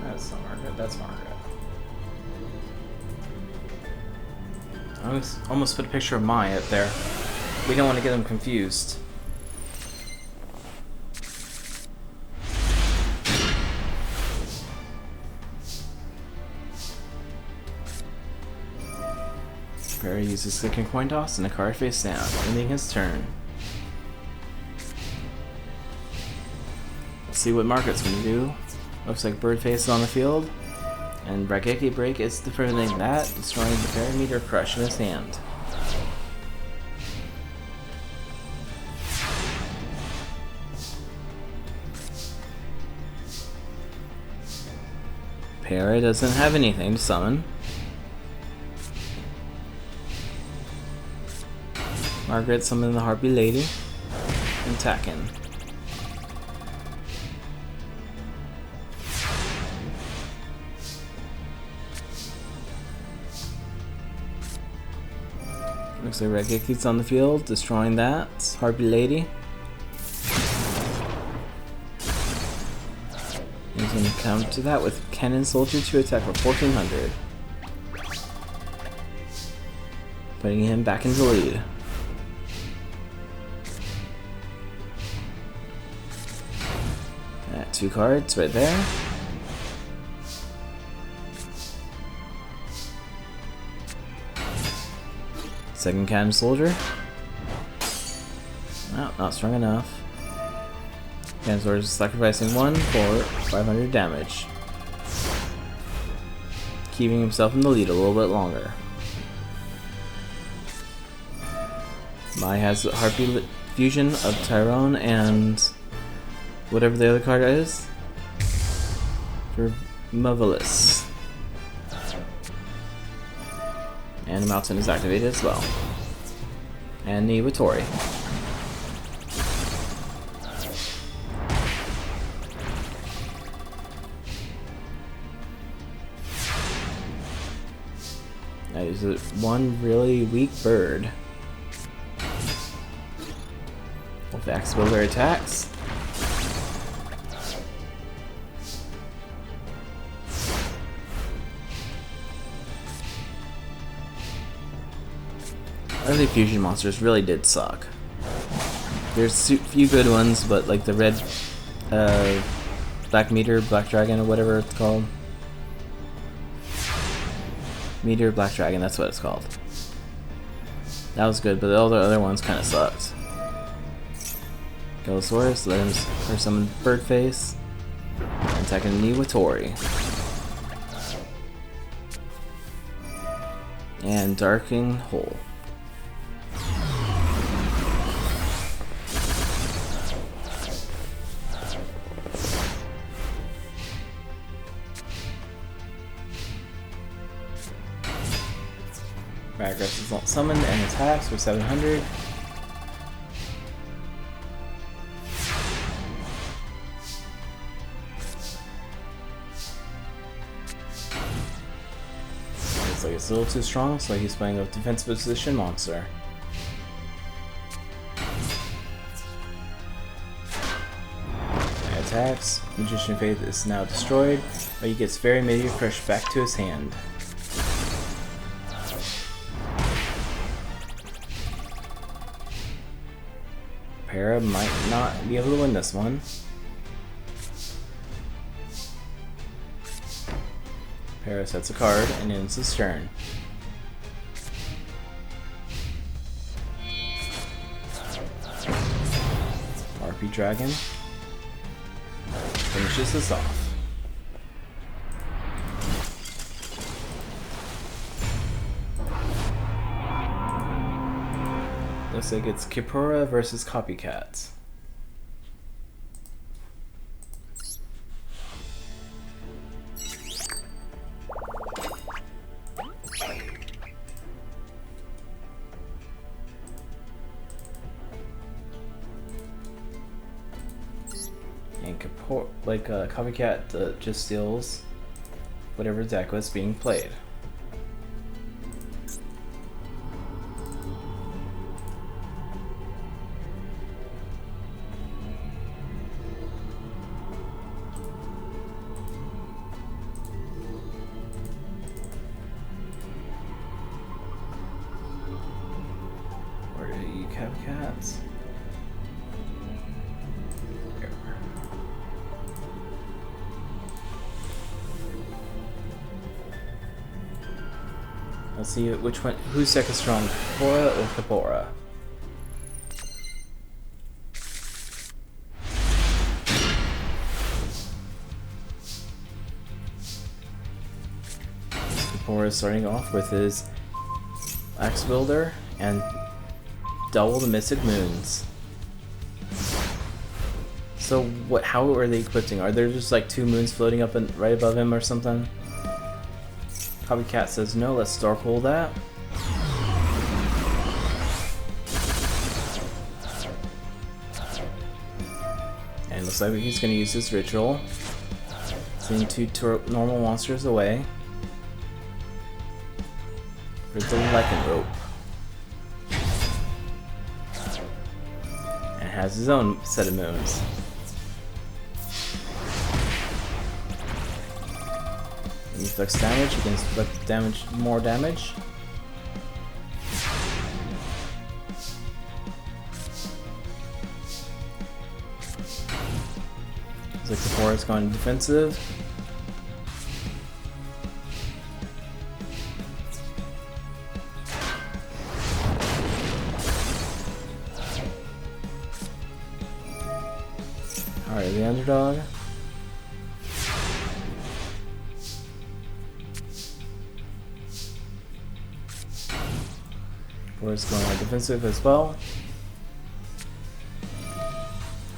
That's not Margaret, that's Margaret. I almost put a picture of Mai up there. We don't want to get them confused. Barry uses second coin toss and a card face down, ending his turn. Let's see what Margaret's gonna do. Looks like Bird Face is on the field, and Regeki Break is preventing that, destroying the Parameter Crush in his hand. Para doesn't have anything to summon. Margaret summoned the Harpy Lady and attacking. Looks like Regeki's on the field, destroying that. Harpy Lady. He's going to counter that with Cannon Soldier to attack for 1400. Putting him back into the lead. Two cards right there. Second Cannon Soldier. Oh, not strong enough. Cannon Soldier is sacrificing one for 500 damage. Keeping himself in the lead a little bit longer. Mai has Harpy Fusion of Tyrone and whatever the other card is. for Marvelous. And the mountain is activated as well. And the Iwatori. That is one really weak bird. With Axe Builder attacks. Early fusion monsters really did suck. There's a few good ones, but like the red black meteor, black dragon, or whatever it's called. Meteor, black dragon, that's what it's called. That was good, but all the other ones kind of sucked. Galasaurus, let him summon Birdface. Attacking Niwatori. And Darking Hole. Paragraphs is not summoned and attacks for 700. Looks like it's a little too strong, so he's playing a defensive position monster. And attacks. Magician Faith is now destroyed, but he gets Fairy Meteor Crush back to his hand. Para might not be able to win this one. Para sets a card and ends his turn. RP Dragon finishes this off. Looks like it's Kipura versus Copycats. And Copycat just steals whatever deck was being played. Cats. Let's see which one. Whose deck is strong, Kapora or Kapora? Kapora is starting off with his Axe Builder and double the Mystic Moons. So what? How are they equipping? Are there just like two moons floating up and right above him or something? Copycat says no. Let's star pull that. And looks like he's going to use his ritual, sending two normal monsters away for the Lycanrope. Has his own set of moons. When he inflicts damage, he can inflict more damage. Looks like the forest going defensive. Alright, the underdog. Forest going on defensive as well.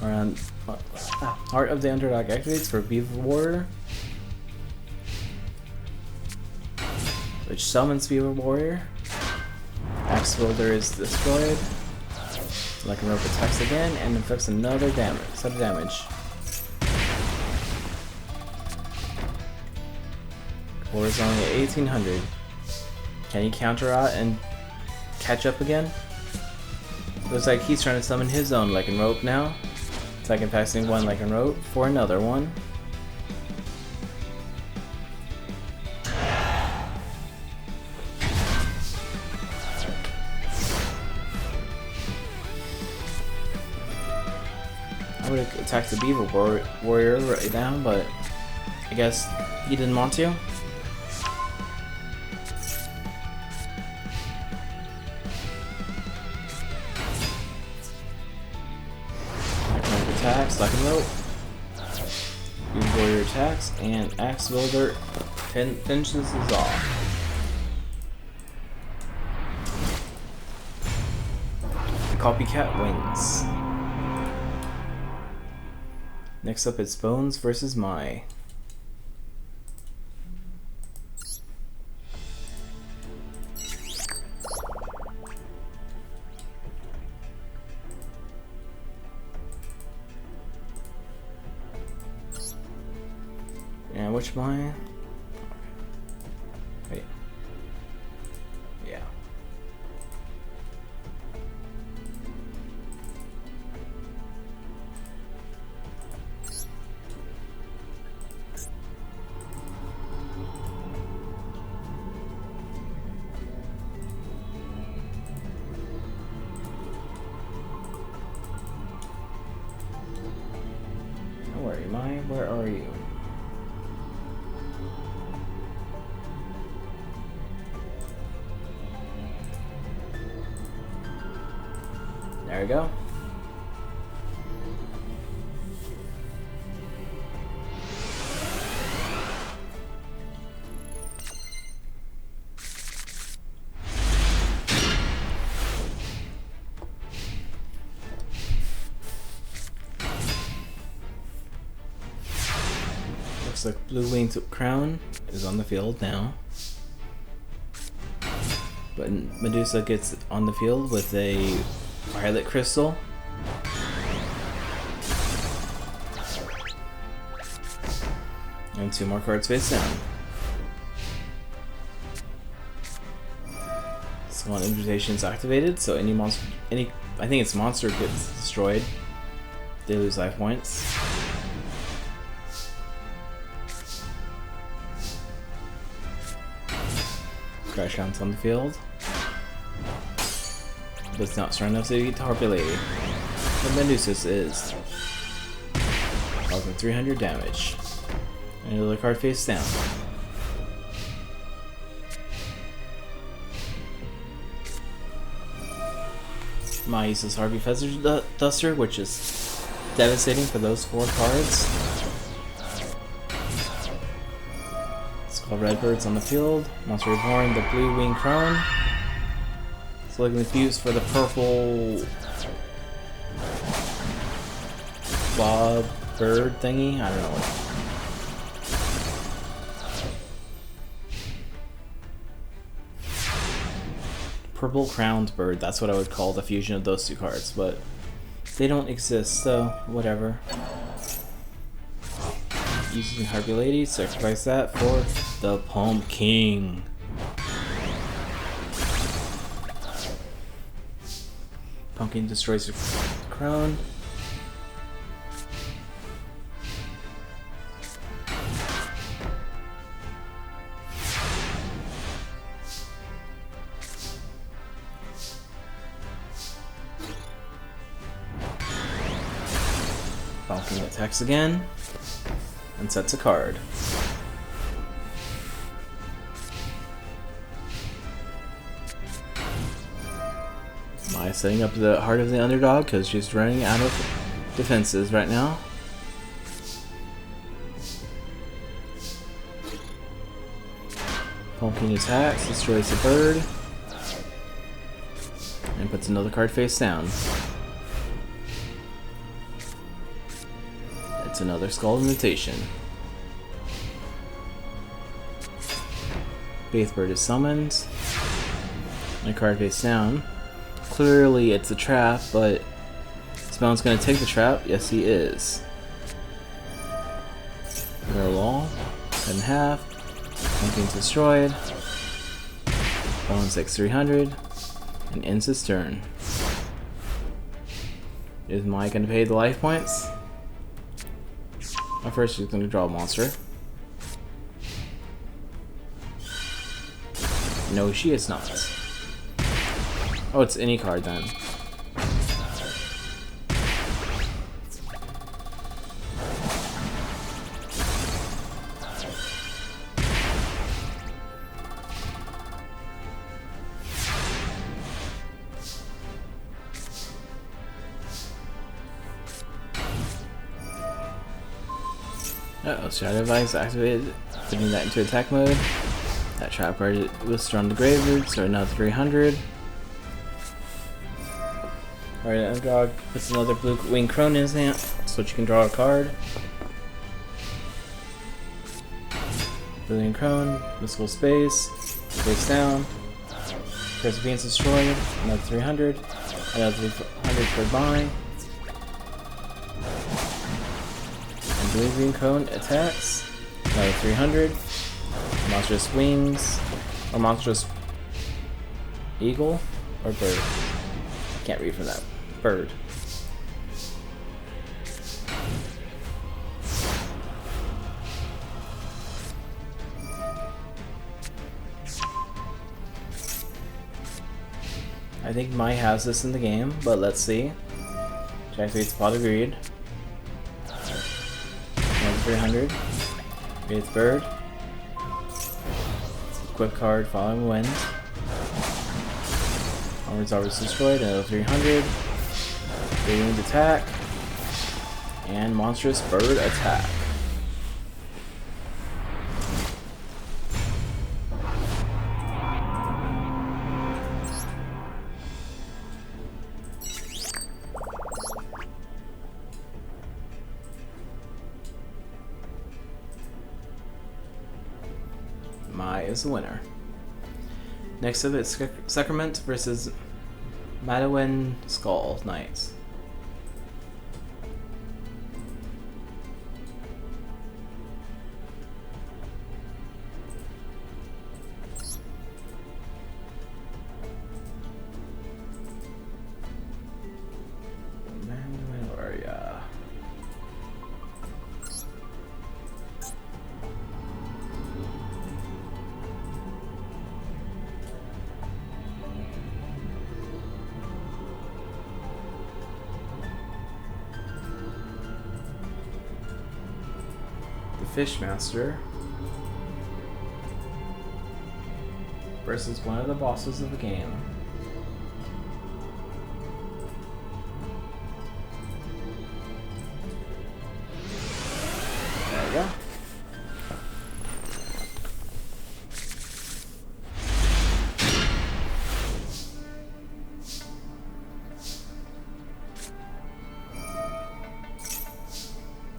Around Heart of the Underdog activates for Beaver Warrior. which summons Beaver Warrior. Axe Builder is destroyed. Lycanrope attacks again and inflicts another set of damage. Core is only at 1800. Can he counter out and catch up again? Looks like he's trying to summon his own Lycanrope now. Second passing one Lycanrope for another one. I would have attacked the Beaver Warrior right now, but I guess he didn't want to. Attacks, Lycanrope. Beaver Warrior attacks, and Axe Builder finishes us off. The Copycat wins. Next up, it's Bones versus Mai. And which Mai? Wait. Yeah. Where am I? Where are you? There we go. Looks like Blue Winged Crown is on the field now. But Medusa gets on the field with a Violet Crystal. And 2 more cards face down. Spawn Invitation is activated, so any monster, I think it's monster gets destroyed. They lose life points. Crash Hound's on the field. But it's not strong enough to beat the Harpy Lady. But Medusa's is. Causing 300 damage. Another card face down. Mai uses Harpy Feather Duster, which is devastating for those 4 cards. Skull Redbird's on the field. Monster Reborn, the Blue Winged Crown. So looking to use for the purple Bob bird thingy. I don't know. Purple crowned bird. That's what I would call the fusion of those 2 cards, but they don't exist, so whatever. Using Harpy Lady, sacrifice that for the Pumpkin. Pumpkin destroys the crown. Pumpkin attacks again and sets a card. Mai setting up the heart of the underdog because she's running out of defenses right now. Pumpkin attacks, destroys the bird, and puts another card face down. It's another Skull Invitation. Faithbird is summoned. My card face down. Clearly it's a trap, but Spellman's gonna take the trap. Yes, he is. Another wall. Cut in half. One game's destroyed. Spellman takes 300 and ends his turn. Is Mike gonna pay the life points? Well, first she's gonna draw a monster. No, she is not. Oh, it's any card then. Uh-oh, Shadow Device activated, putting that into attack mode. That trap card was thrown to the graveyard, so now 300. Alright, Underdog puts another blue wing crone in his hand, so you can draw a card. Brilliant Crone, Mystical Space, face down. Curse of Venus destroyed, another 300, another 300 for buying. And Blue Green Crone attacks, another 300. Monstrous Wings, or Monstrous Eagle, or Bird. Can't read from that. Bird. I think Mai has this in the game, but let's see. She activates Pot of Greed. 300. It's Bird. Equip card following wind. Armor's always destroyed, another 300. Winged attack. And monstrous bird attack. Mai is the winner. Next up is Sacrament versus Madawin Skull Knights. Fishmaster versus one of the bosses of the game. There we go.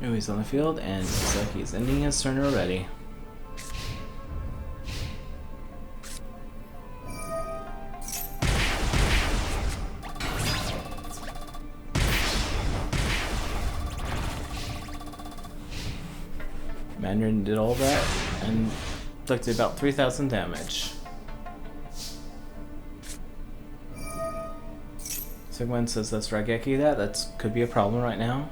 Oh, he's on the field, and looks like he's ending his turn already. Mandarin did all that and inflicted about 3,000 damage. Sigmund says let's Raigeki that could be a problem right now.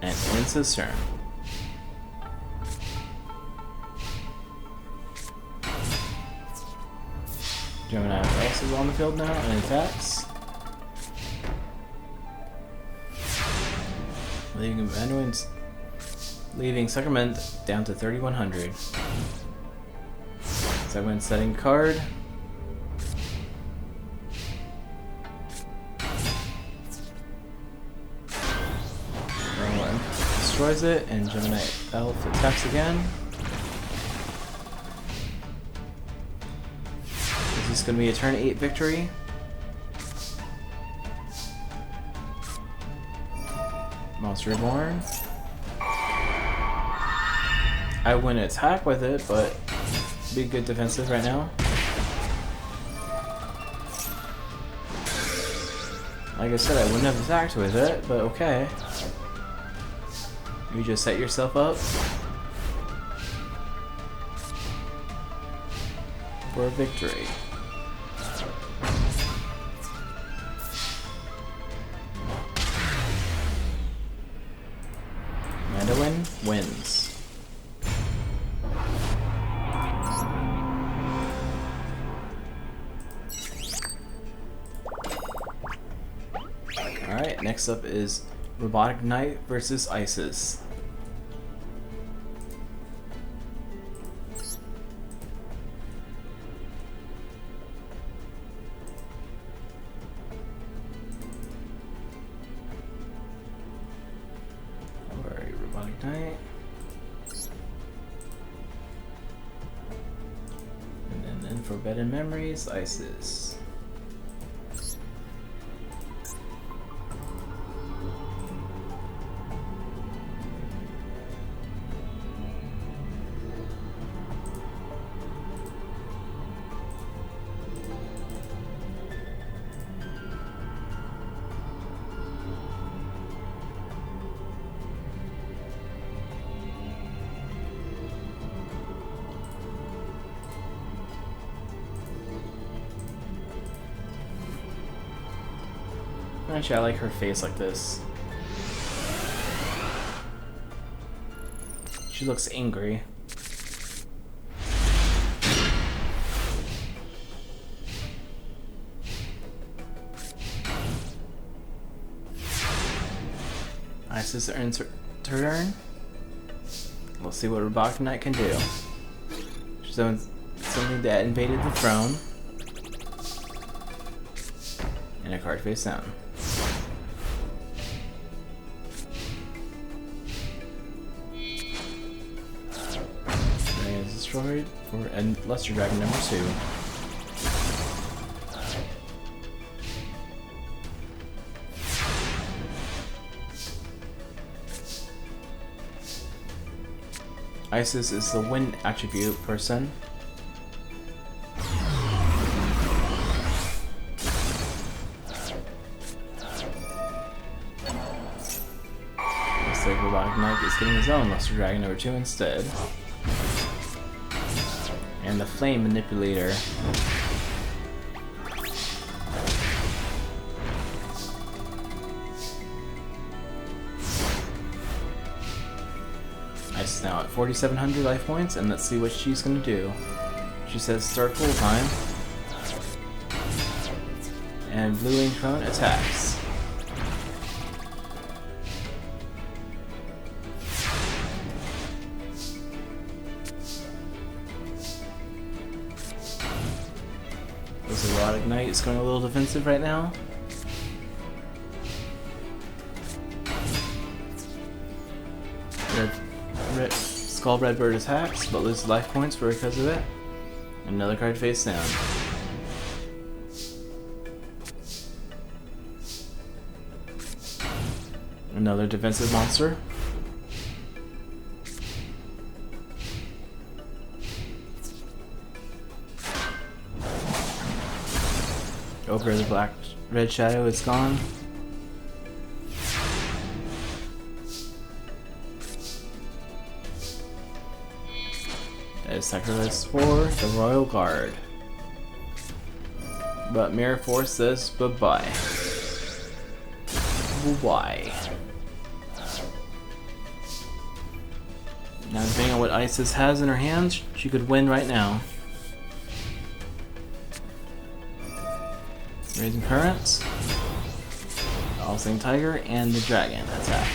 And ends his turn. Gemini else is on the field now and attacks. Leaving Sacrament down to 3,100. Sacrament setting card. Destroys it, and Gemini Elf attacks again. Is this going to be a turn 8 victory? Monster Reborn. I wouldn't attack with it, but be good defensive right now. Like I said, I wouldn't have attacked with it, but okay. You just set yourself up for a victory. Mandarin wins. Alright, next up is Robotic Knight versus Isis. Alright, Robotic Knight. And then Forbidden Memories, Isis. Actually, I like her face like this. She looks angry. Isis earns her turn. We'll see what Robotic Knight can do. She's doing something that invaded the throne. And a card face down. Dragon is destroyed for and Luster Dragon number 2. Isis is the wind attribute person. Looks like Robotic Knight is getting his own Luster Dragon number 2 instead. And the Flame Manipulator. Ice is now at 4,700 life points, and let's see what she's gonna do. She says start full time. And Blue Wing Crone attacks. This Erotic Knight is going a little defensive right now. Skull Redbird attacks, but loses life points because of it. Another card face down. Another defensive monster. Ogre the Black Red Shadow is gone. That is sacrifice for the Royal Guard. But Mirror Force says bye-bye. Bye-bye. Now depending on what Isis has in her hands, she could win right now. Raising Currents, All-Sing Tiger, and the Dragon attack.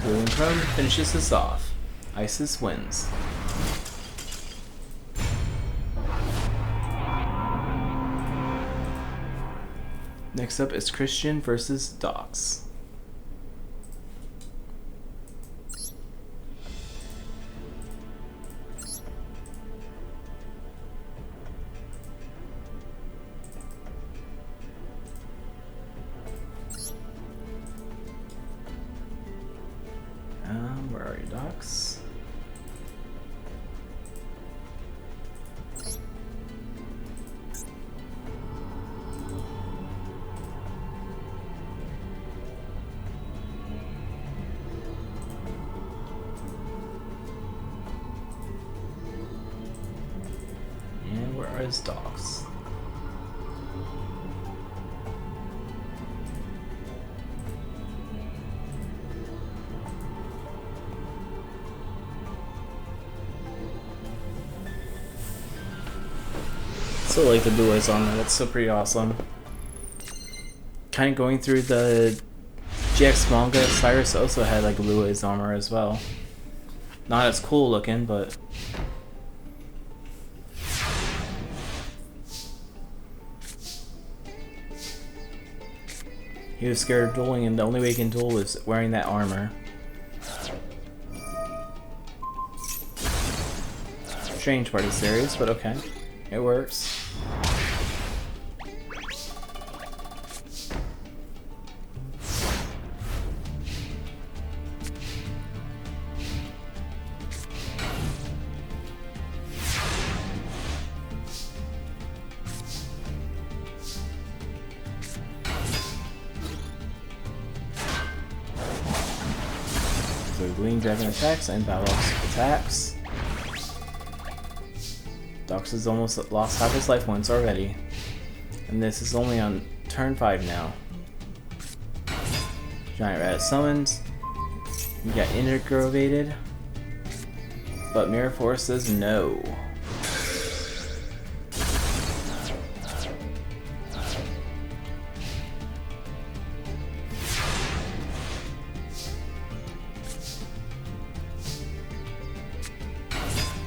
Duel Crone finishes this off. Isis wins. Next up is Christian versus Docs. his dogs. Still like the blue eyes on there, that's still pretty awesome. Kind of going through the GX manga, Cyrus also had like blue eyes armor as well. Not as cool looking, but he was scared of dueling, and the only way he can duel was wearing that armor. Strange part of the series, but okay. It works. So Green Dragon attacks and Balrog's attacks. Dox has almost lost half his life points already. And this is only on turn 5 now. Giant Rat summons. You got Intergravated. But Mirror Force says no.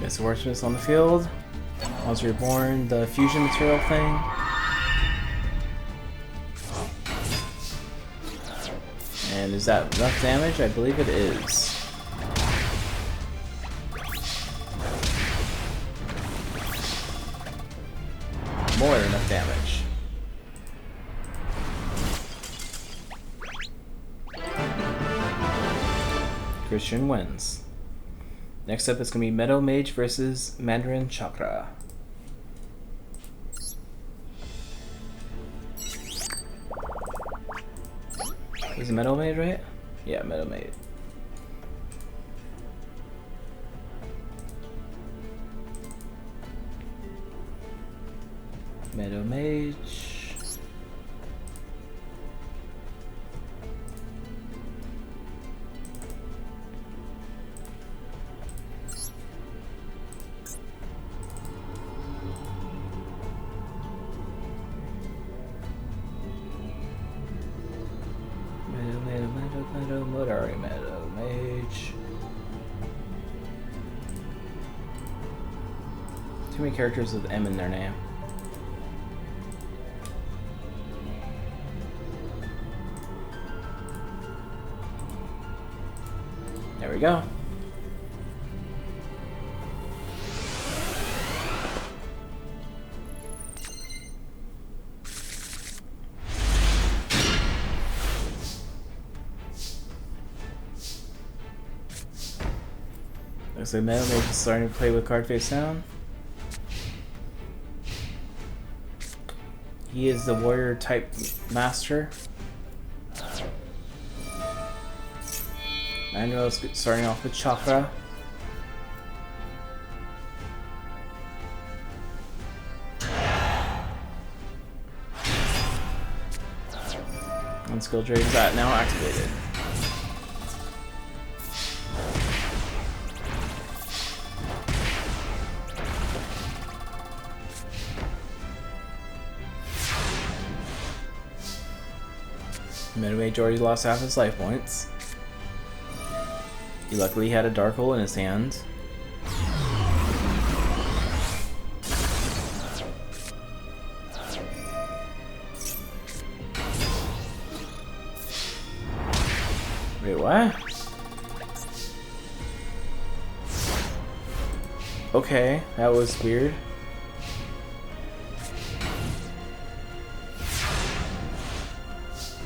Miss Wordsmith's on the field. Once Reborn, the fusion material thing. And is that enough damage? I believe it is. More than enough damage. Christian wins. Next up, it's going to be Meadow Mage versus Mandarin Chakra. Is it Meadow Mage, right? Yeah, Meadow Mage. Meadow Mage. Meadow Mage. Too many characters with M in their name. There we go. Looks like Meadow Mage is starting to play with card face down. He is the warrior type master. Manuel's starting off with Chakra. And Skill Dragon's now activated. Meadow Mage already lost half his life points. He luckily had a Dark Hole in his hand. Wait, what? Okay, that was weird.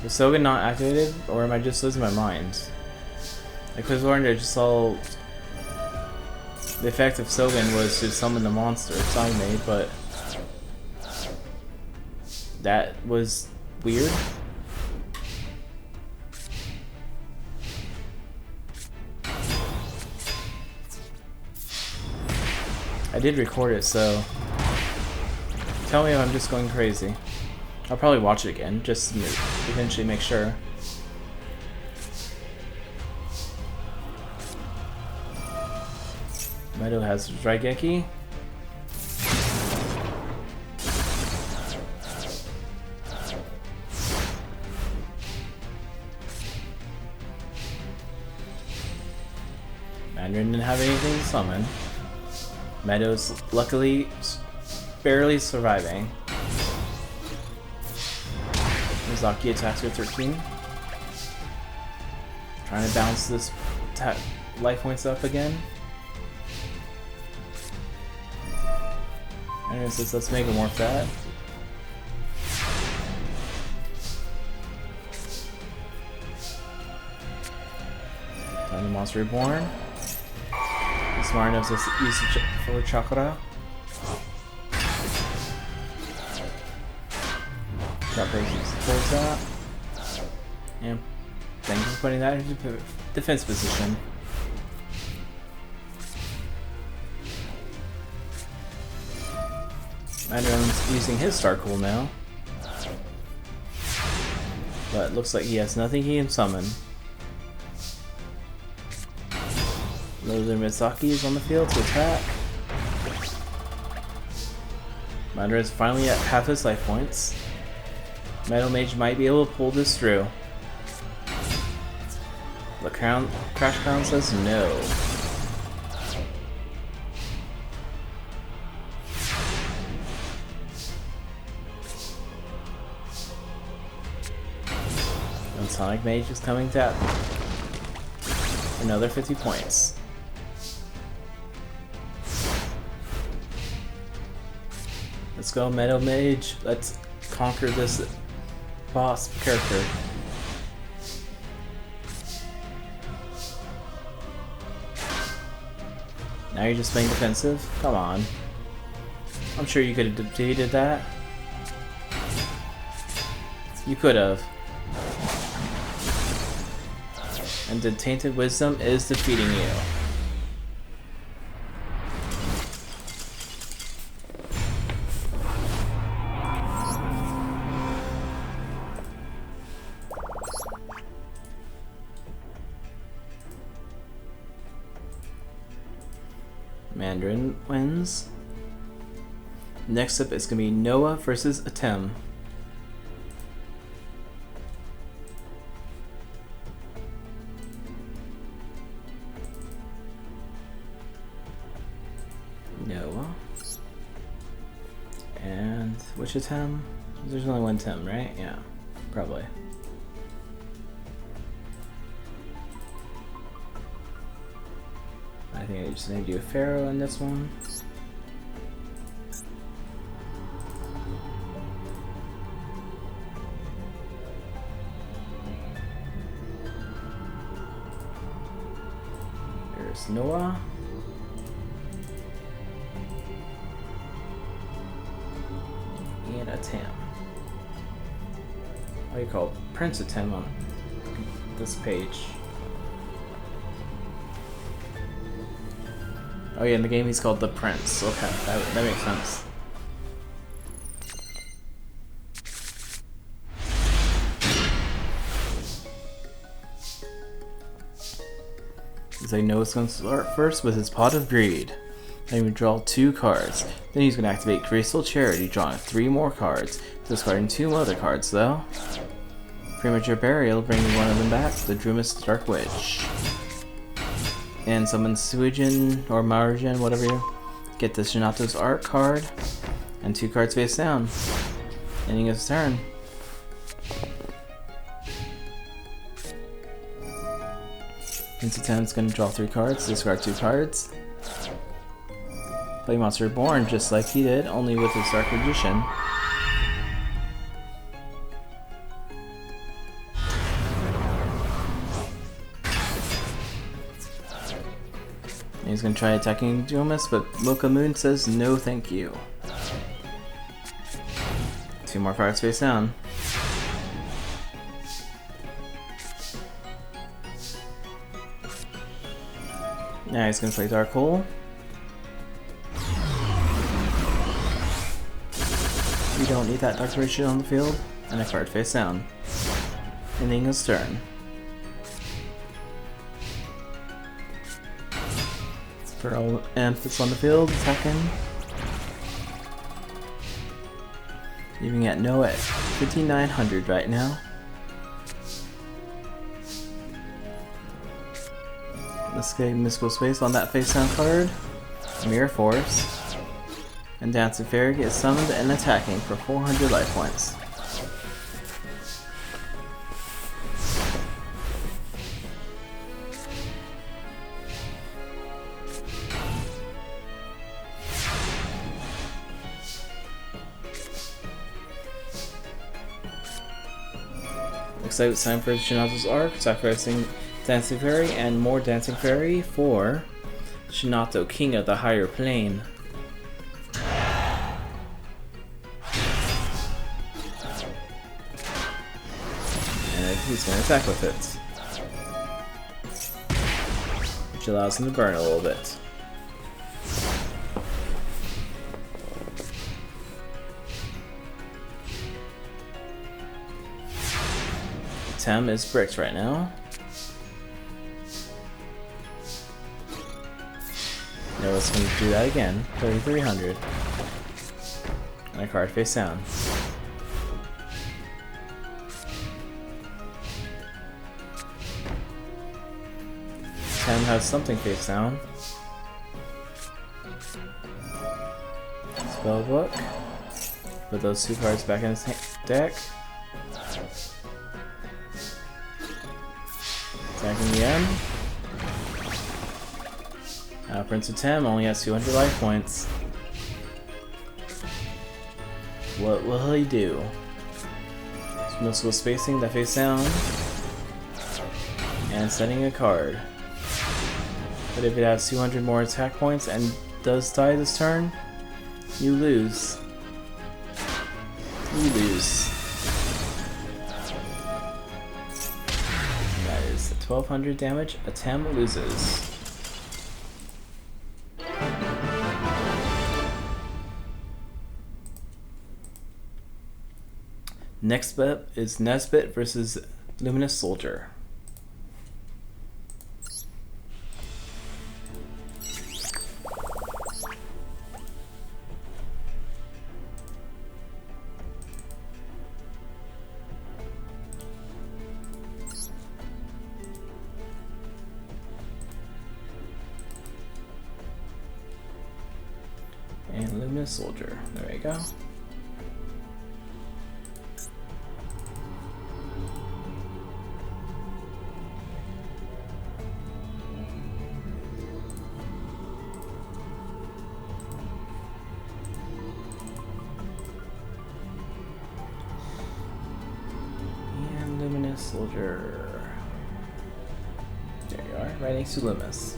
Is Sogan not activated, or am I just losing my mind? I could have learned I just saw the effect of Sogan was to summon the monster, Sangmei, but that was weird. I did record it, so Tell me if I'm just going crazy. I'll probably watch it again, just to eventually make sure. Meadow has Raigeki. Mandarin didn't have anything to summon. Meadow's luckily barely surviving. Mizaki attacks with 13. Trying to bounce this life points up again. And says, let's make it more fat. Time the monster reborn. He's smart enough to use it for chakra. Chakra supports that. Yeah. Thank you for putting that into defense position. Mandarin's using his star cool now. But it looks like he has nothing he can summon. Northern Misaki is on the field to attack. Mandarin's finally at half his life points. Metal Mage might be able to pull this through. The Crash Crown says no. And Sonic Mage is coming to another 50 points. Let's go, Metal Mage. Let's conquer this boss character. Now you're just playing defensive? Come on. I'm sure you could have defeated that. You could have. And the Tainted Wisdom is defeating you. Mandarin wins. Next up is going to be Noah versus Atem. Noah. And which Atem? There's only one Atem, right? Yeah, probably. I think I just need to do a Pharaoh in this one. There's Noah. And Atem. What do you call Prince Atem on this page? Oh yeah, in the game he's called the Prince. Okay, that makes sense. As I know it's going to start first with his Pot of Greed. Then we draw 2 cards. Then he's going to activate Graceful Charity, drawing 3 more cards. Discarding 2 other cards though. Premature Burial, bringing one of them back, the Drumus Dark Witch. And summon Suijin or Marujin, whatever you get the Shinato's Art card, and 2 cards face down. Ending his turn. Prince Atem's gonna draw 3 cards, discard 2 cards. Play Monster Reborn just like he did, only with his Dark Magician. He's gonna try attacking Dumas, but Mocha Moon says no thank you. 2 more cards face down. Now he's gonna play Dark Hole. You don't need that declaration on the field, and a card face down. Ending his turn. Throw Amphits on the field, attacking. Leaving at no at 5,900 right now. Let's get Mystical Space on that face down card. Mirror Force. And Dancing Fairy gets summoned and attacking for 400 life points. Looks like it's time for Shinato's arc, sacrificing Dancing Fairy and more Dancing Fairy for Shinato, King of the Higher Plane. And he's going to attack with it, which allows him to burn a little bit. Tem is bricked right now. Noah's going to do that again. 3,300. And a card face down. Tem has something face down. Spellbook. Put those two cards back in his deck. Attacking again. Prince of Tem only has 200 life points. What will he do? Mystical Spacing that face down. And setting a card. But if it has 200 more attack points and does die this turn, you lose. You lose. And that is 1,200 damage. A Tem loses. Next up is Nesbit versus Luminous Soldier. And Luminous Soldier, there you go. Soldier. There you are, right next to Loomis.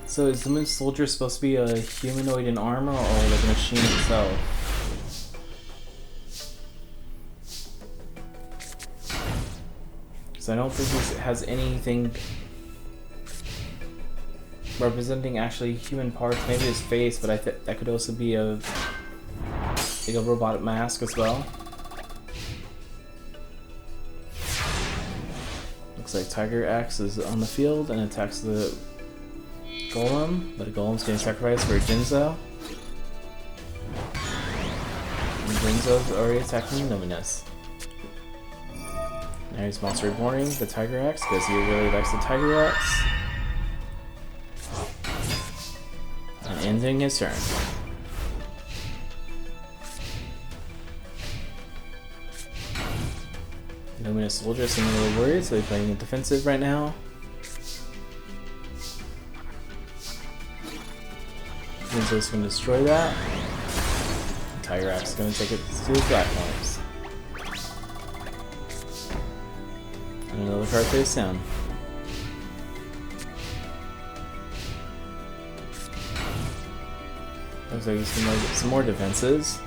So is Luminous Soldier supposed to be a humanoid in armor or like a machine itself? Because I don't think this has anything representing actually human parts, maybe his face, but I think that could also be a like a robotic mask as well. Looks like Tiger Axe is on the field and attacks the Golem, but a Golem's getting sacrificed for a Jinzo. And Jinzo's already attacking Luminous. Now he's Monster Reborning the Tiger Axe because he really likes the Tiger Axe. Ending his turn. Luminous Soldier seeming a little worried, so he's playing defensive right now. Jinzo's going to destroy that. Tiger Axe is going to take it to his platforms. And another card face down. Looks like he's gonna get some more defenses.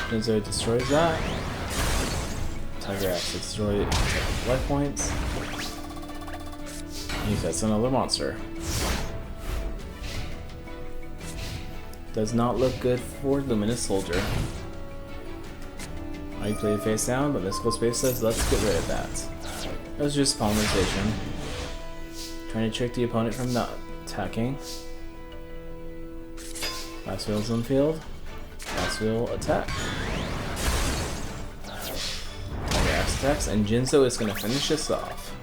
Jinzo destroys that. Tiger Axe to destroy life points. He sets another monster. Does not look good for Luminous Soldier. I played face down, but Mystical Space says let's get rid of that. That was just polymerization. Trying to trick the opponent from not attacking. Last wheel's on field. Last wheel attack. Tiger Axe attacks, and Jinzo is going to finish this off.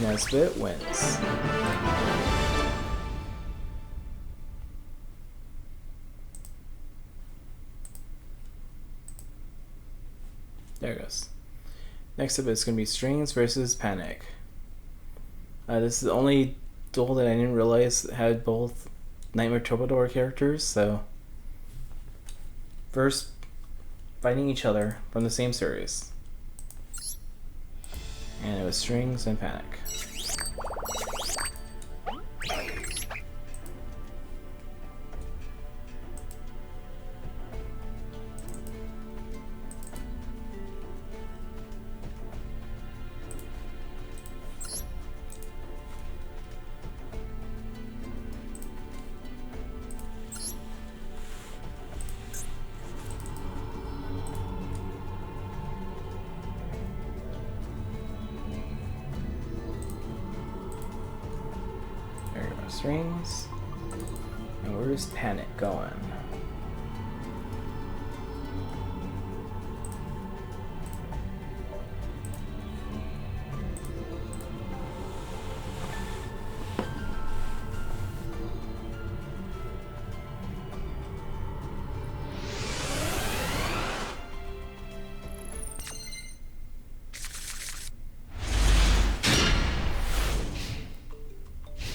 Nesbit wins. There it goes. Next up is going to be Strings versus Panic. This is the only duel that I didn't realize had both Nightmare Troubadour characters, so first fighting each other from the same series. And it was Strings and Panic. Strings. And where's Panic going?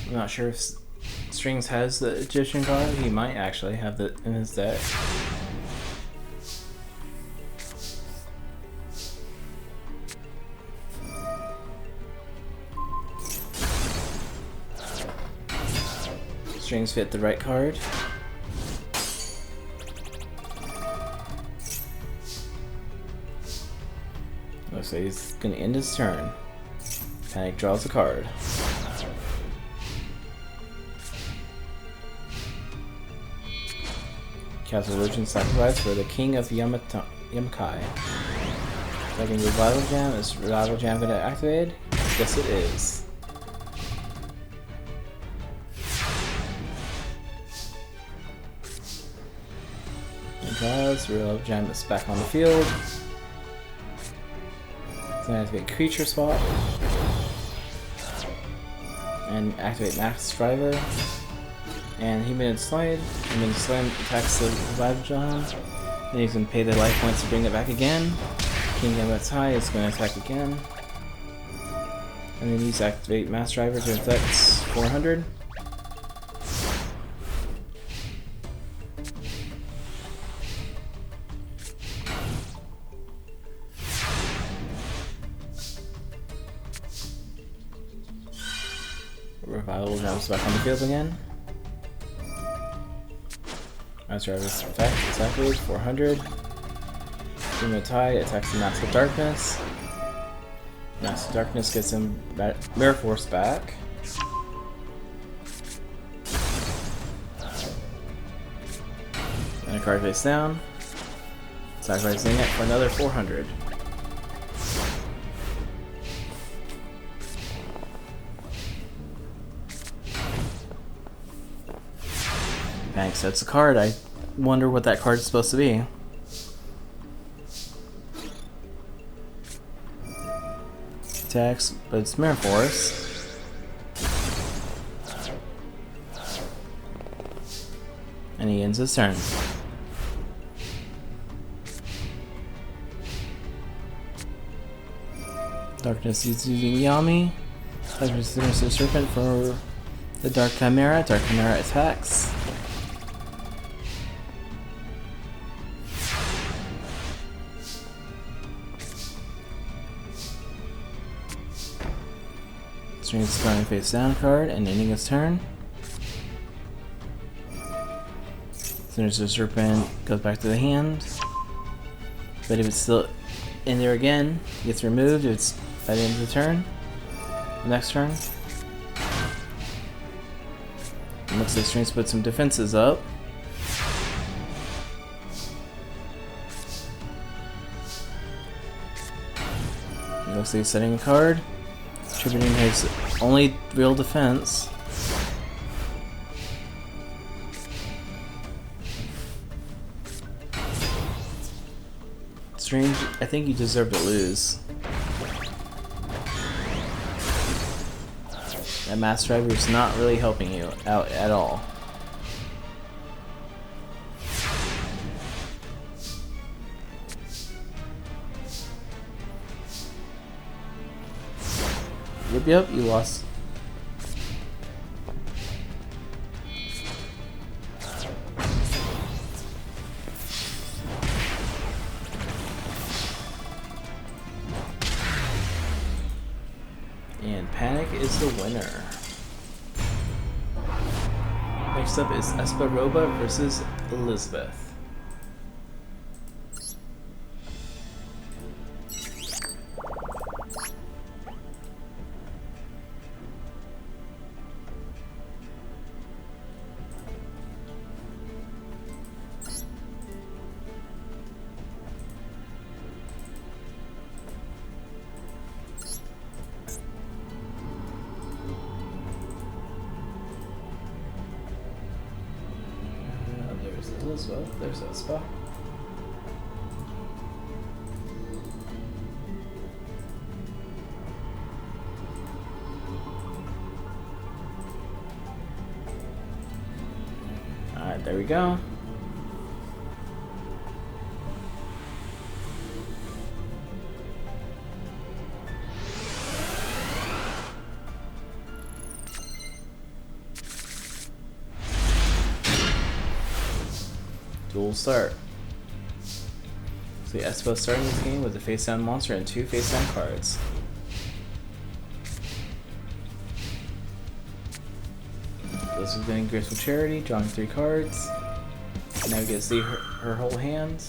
I'm not sure if Strings has the Egyptian card. He might actually have that in his deck. Strings fit the right card. Looks like he's gonna end his turn. Panic draws a card. Cast a Legend Sacrifice for the King of Yamakai. Second Revival Jam. Is Revival Jam gonna activate? Yes, it is. And draws. Revival Jam is back on the field. Then activate Creature Swap. And activate Max Driver. And Human Slide. Human Slide attacks the Revival Jam. Then he's going to pay the life points to bring it back again. King Yamatai is going to attack again. And then he's activate Mass Driver to affect 400. Revival jumps back on the field again. Mass Driver's effect is activated, 400. Yamatai attacks the Mask of Darkness. Mask of Darkness gets him Mirror Force back. And a card face down. Sacrificing it for another 400. Panic sets a card. I wonder what that card is supposed to be. Attacks, but it's Mirror Force. And he ends his turn. Darkness is using Yami. Darkness is the Serpent for the Dark Chimera. Dark Chimera attacks. Strings going face down card and ending his turn. So there's a serpent, goes back to the hand. But if it's still in there again, it gets removed if it's by the end of the turn. The next turn. It looks like Streams put some defenses up. It looks like he's setting a card. Attributing his only real defense. Strange, I think you deserve to lose. That Mass Driver is not really helping you out at all. Yep, you lost. And Panic is the winner. Next up is Esparoba versus Elizabeth. Elizabeth, there's Espa. Alright, there we go. Duel start. So Espa starting this game with a face down monster and 2 face down cards. This is getting Graceful Charity, drawing 3 cards. Now we get to see her whole hand.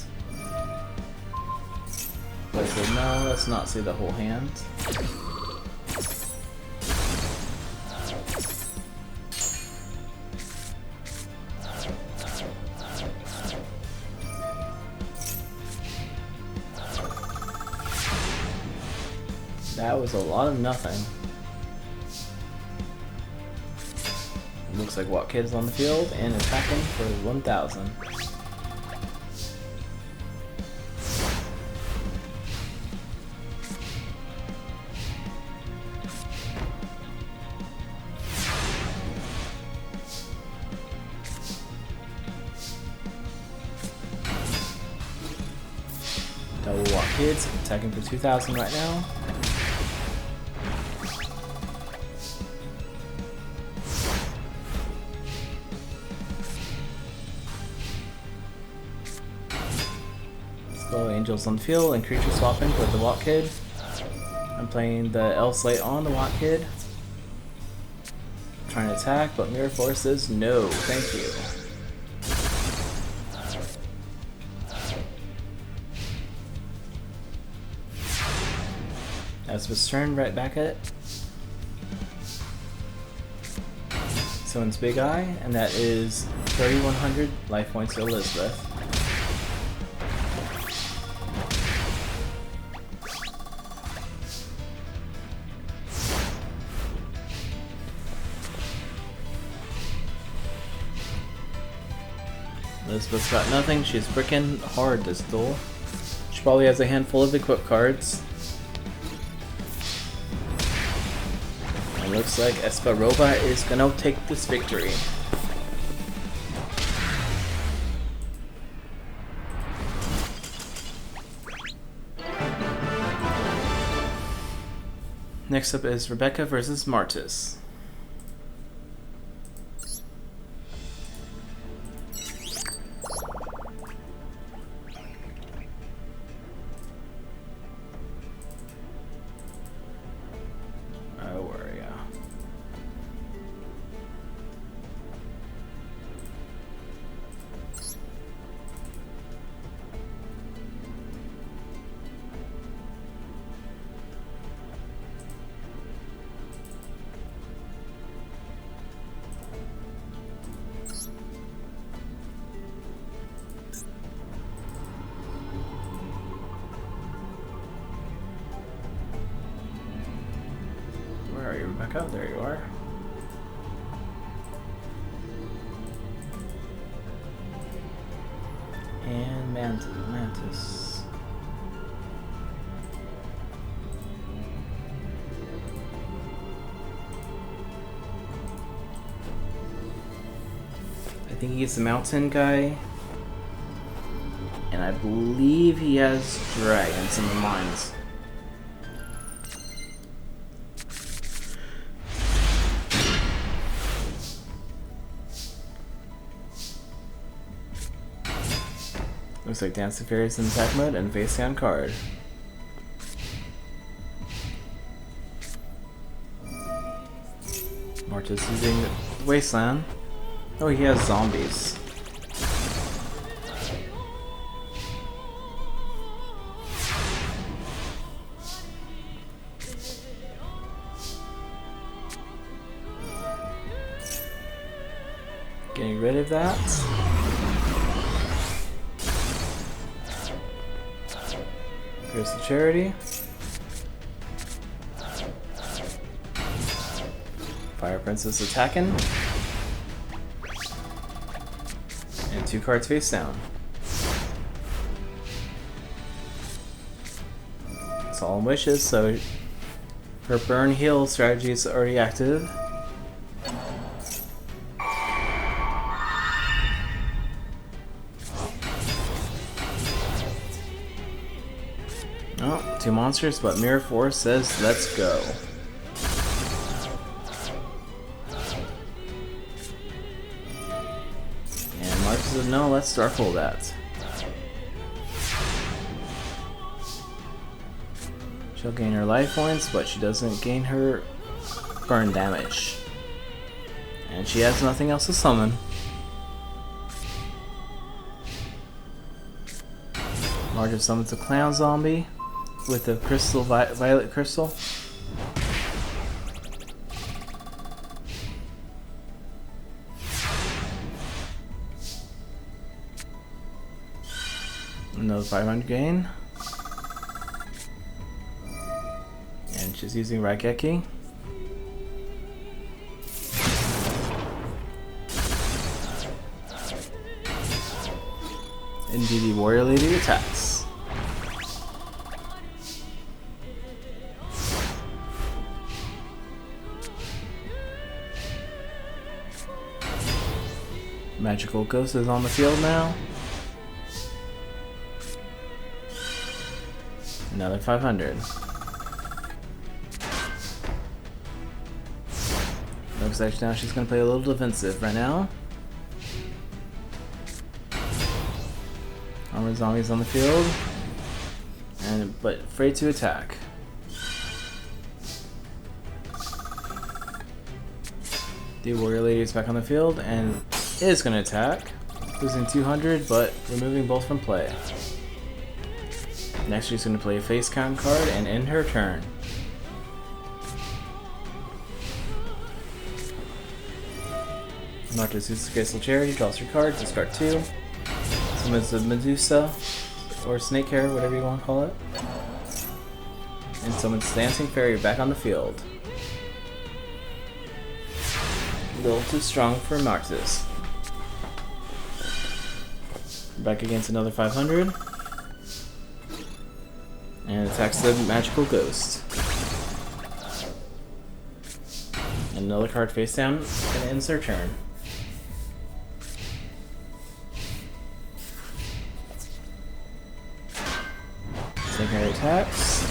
But I said no, let's not see the whole hand. That was a lot of nothing. Looks like What Kid is on the field and attacking for 1,000. Double What Kids attacking for 2,000 right now. Angels on the field and creature swapping with the Watt Kid. I'm playing the L Slate on the Watt Kid. Trying to attack, but Mirror Force says no, thank you. That's his turn, right back at it. Someone's Big Eye, and that is 3,100 life points to Elizabeth. Elizabeth's got nothing, she's freaking hard this duel. She probably has a handful of equip cards. It looks like Esparoba is gonna take this victory. Next up is Rebecca versus Martis. Oh, there you are. And Mantis. I think he's the mountain guy. And I believe he has dragons in the mines. Looks like Dancing Fairies in attack mode and face down card. Marta's using Wasteland. Oh, he has zombies. Getting rid of that. Here's the charity. Fire Princess attacking. And 2 cards face down. Solemn Wishes, so her burn heal strategy is already active. Oh, 2 monsters, but Mirror Force says let's go. And Mark says no, let's Darkhold that. She'll gain her life points, but she doesn't gain her burn damage. And she has nothing else to summon. Marge summons a clown zombie with a crystal, violet crystal. Another 500 gain. And she's using Raigeki. Indeed, the Warrior Lady attacks. Magical Ghost is on the field now. Another 500. Looks like now she's going to play a little defensive right now. Armored zombies on the field, but afraid to attack. The Warrior Lady is back on the field and is going to attack, losing 200 but removing both from play. Next she's going to play a face count card and end her turn. Marta's uses Graceful Charity, draws her card, discard 2. Summons the Medusa, or Snake Hair, whatever you want to call it. And summons Dancing Fairy back on the field. A little too strong for Marta's. Back against another 500. And attacks the Magical Ghost. And another card face down and ends their turn. Secondary attacks.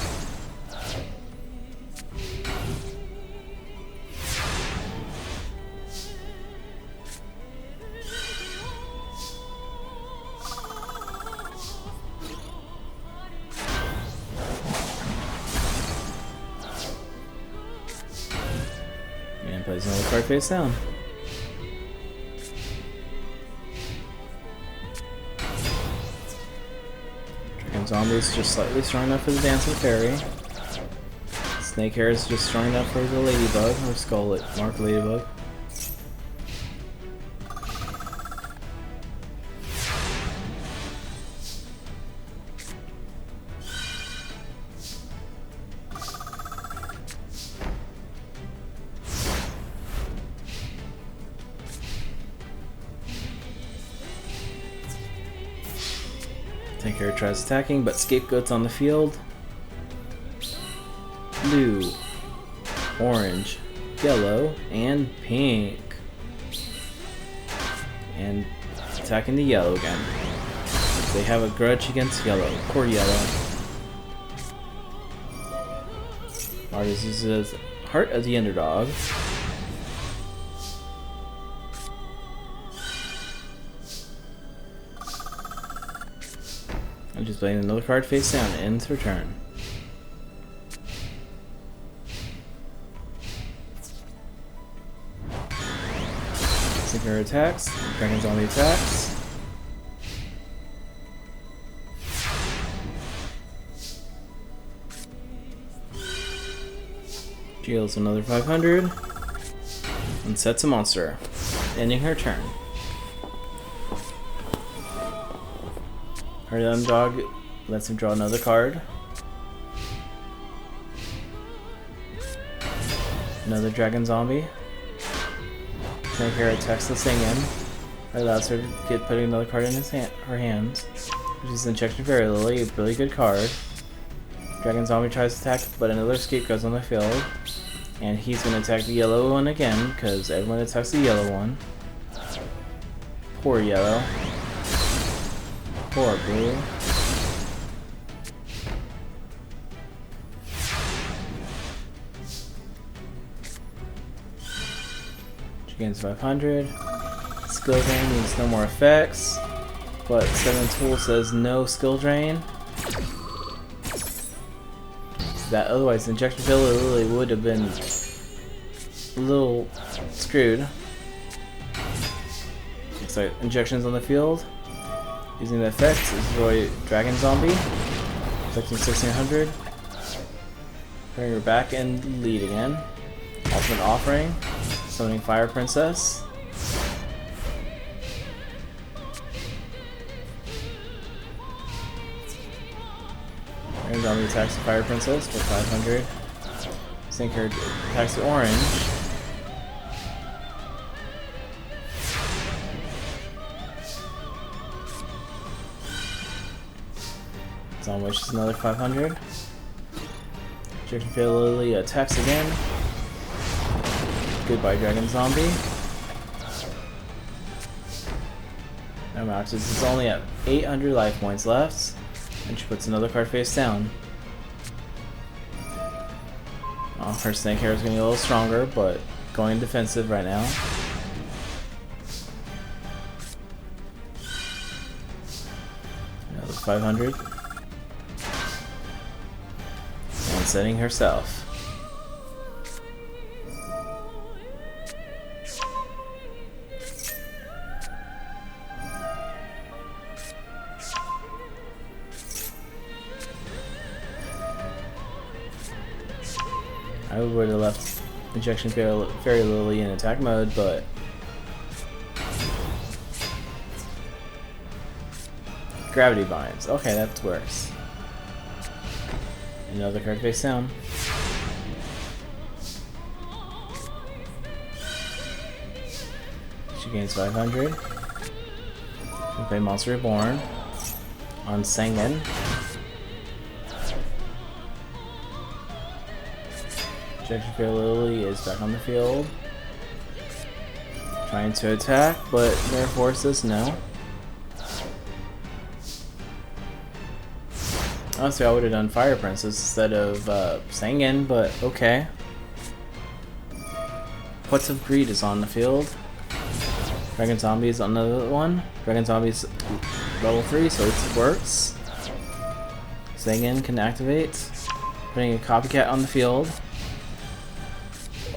And plays another card face down. Zombie's just slightly strong enough for the Dancing Fairy. Snake Hair is just strong enough for the Ladybug, or Skull Mark Ladybug. Tanker tries attacking, but scapegoat's on the field. Blue, orange, yellow, and pink. And attacking the yellow again. They have a grudge against yellow. Poor yellow. Martis uses Heart of the Underdog. I'm just playing another card face down. Ends her turn. Sinker attacks. Dragon Zombie attacks. Deals another 500 and sets a monster, ending her turn. Her Underdog lets him draw another card. Another Dragon Zombie. Tanker attacks the Singin. It allows her to put another card in her hands, which is Injection Fairy Lily, a really good card. Dragon Zombie tries to attack, but another escape goes on the field. And he's going to attack the yellow one again, because everyone attacks the yellow one. Poor yellow. Poor blue. She gains 500. Skill drain means no more effects. But 7 Tool says no skill drain. That otherwise Injection Fairy Lily would have been a little screwed. Looks like injections on the field. Using the effects, destroy Dragon Zombie. Protecting 1600. Bring her back and lead again. Ultimate Offering. Summoning Fire Princess. Dragon Zombie attacks the Fire Princess for 500. Sinker attacks the orange. Zombie wishes another 500. Injection Fairy Lily attacks again. Goodbye, Dragon Zombie. Now Maxis is only at 800 life points left. And she puts another card face down. Oh, her snake hair is getting a little stronger, but going defensive right now. Another 500. And setting herself. I would have left Injection Fairy Lily in attack mode, but Gravity Binds. Okay, that works. Another card face down. She gains 500. We play Monster Reborn on Sengen. Injection Fairy Lily is back on the field. Trying to attack, but their force says no. Honestly, I would have done Fire Princess instead of Sengen, but okay. What's of Greed is on the field. Dragon Zombie is another one. Dragon Zombie's level 3, so it works. Sengen can activate. Putting a Copycat on the field.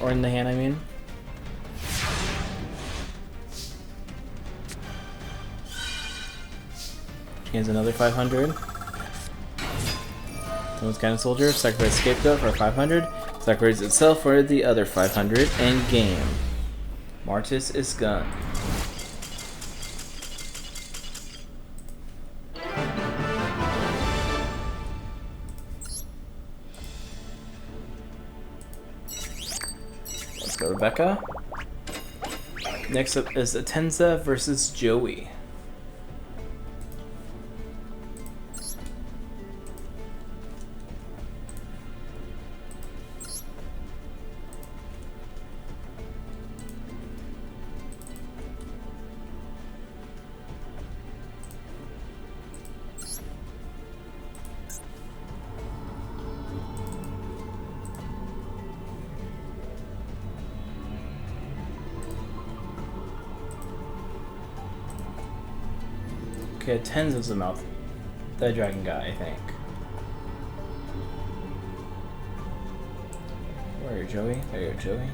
Or in the hand, I mean. She gains another 500. Someone's Cannon Soldier, sacrifice Scapegoat for 500. Sacrifice itself for the other 500. End game. Martis is gone. Let's go, Rebecca. Next up is Atenza versus Joey. Okay, tens of the mouth. That dragon guy, I think. Where are you, Joey? There you go, Joey.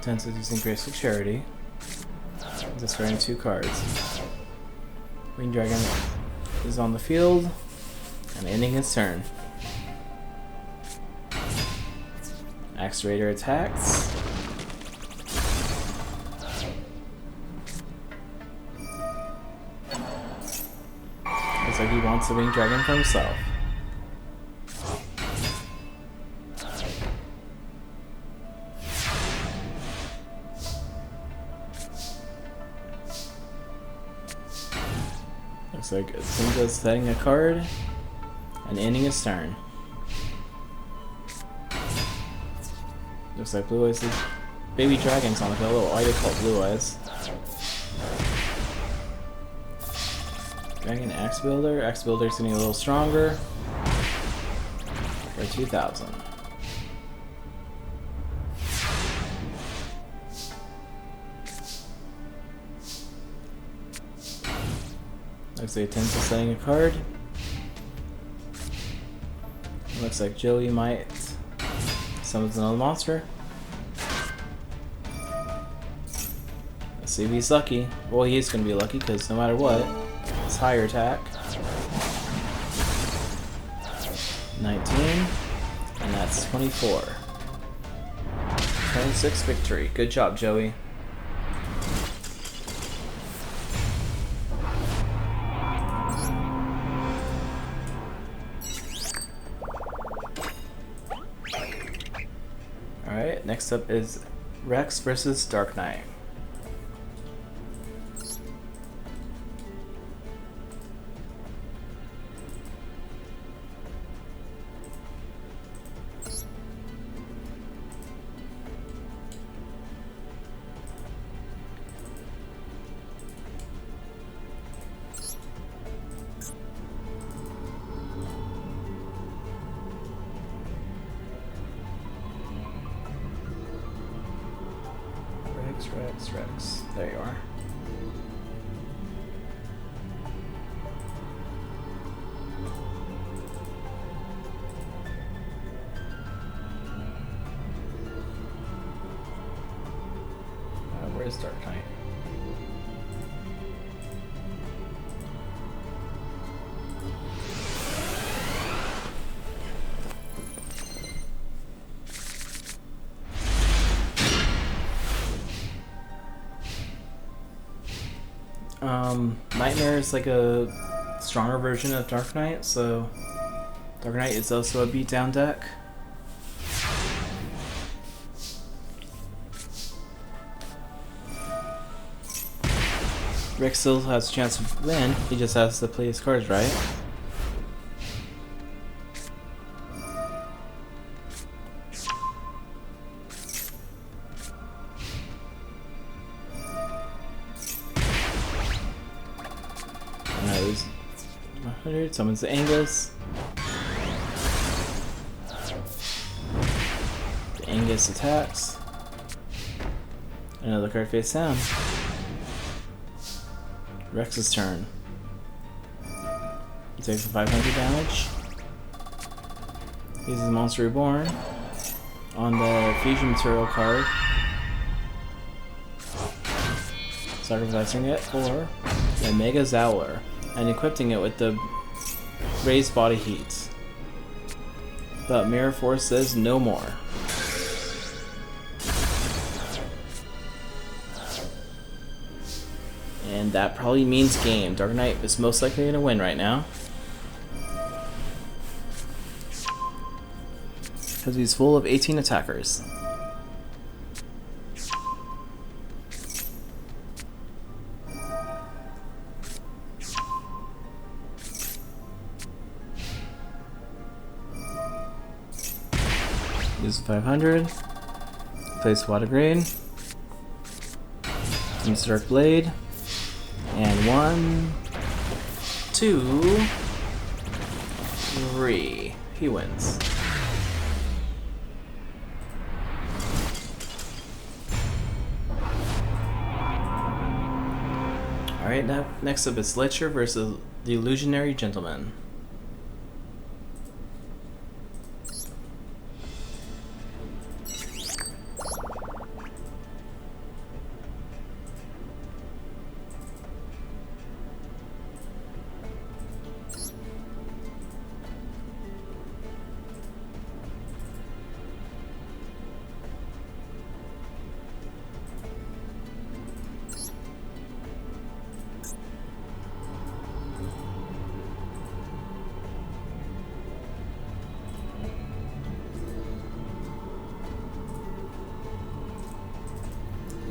Tens is using Graceful Charity. Discarding 2 cards. Green Dragon is on the field and ending his turn. Axe Raider attacks. Looks like he wants the Winged Dragon for himself. Looks like Simba's setting a card and ending his turn. Looks like Blue Eyes' baby dragon's on the field. Why do they call it Blue Eyes? Dragon Axe Builder. Axe Builder's getting a little stronger. For 2,000. Looks like Tinsel setting a card. Looks like Joey might summon another monster. Let's see if he's lucky. Well, he is going to be lucky because no matter what, it's higher attack. 19, and that's 24. Turn 6 victory. Good job, Joey. Alright, next up is Rex versus Dark Knight. Rex. There you are. Where's Dark Knight? Nightmare is like a stronger version of Dark Knight, so Dark Knight is also a beatdown deck. Rick still has a chance to win, he just has to play his cards right. Alright, 100, summons the Angus. The Angus attacks. Another card face down. Rex's turn. He takes the 500 damage. Uses Monster Reborn on the Fusion Material card. Sacrificing it for the Mega Zowler and equipping it with the Raised Body Heat. But Mirror Force says no more. And that probably means game. Dark Knight is most likely going to win right now. Because he's full of 18 attackers. Use 500. Place water grade. Insert blade. And 1, 2, 3. He wins. Alright, now next up is Ledger versus the Illusionary Gentleman.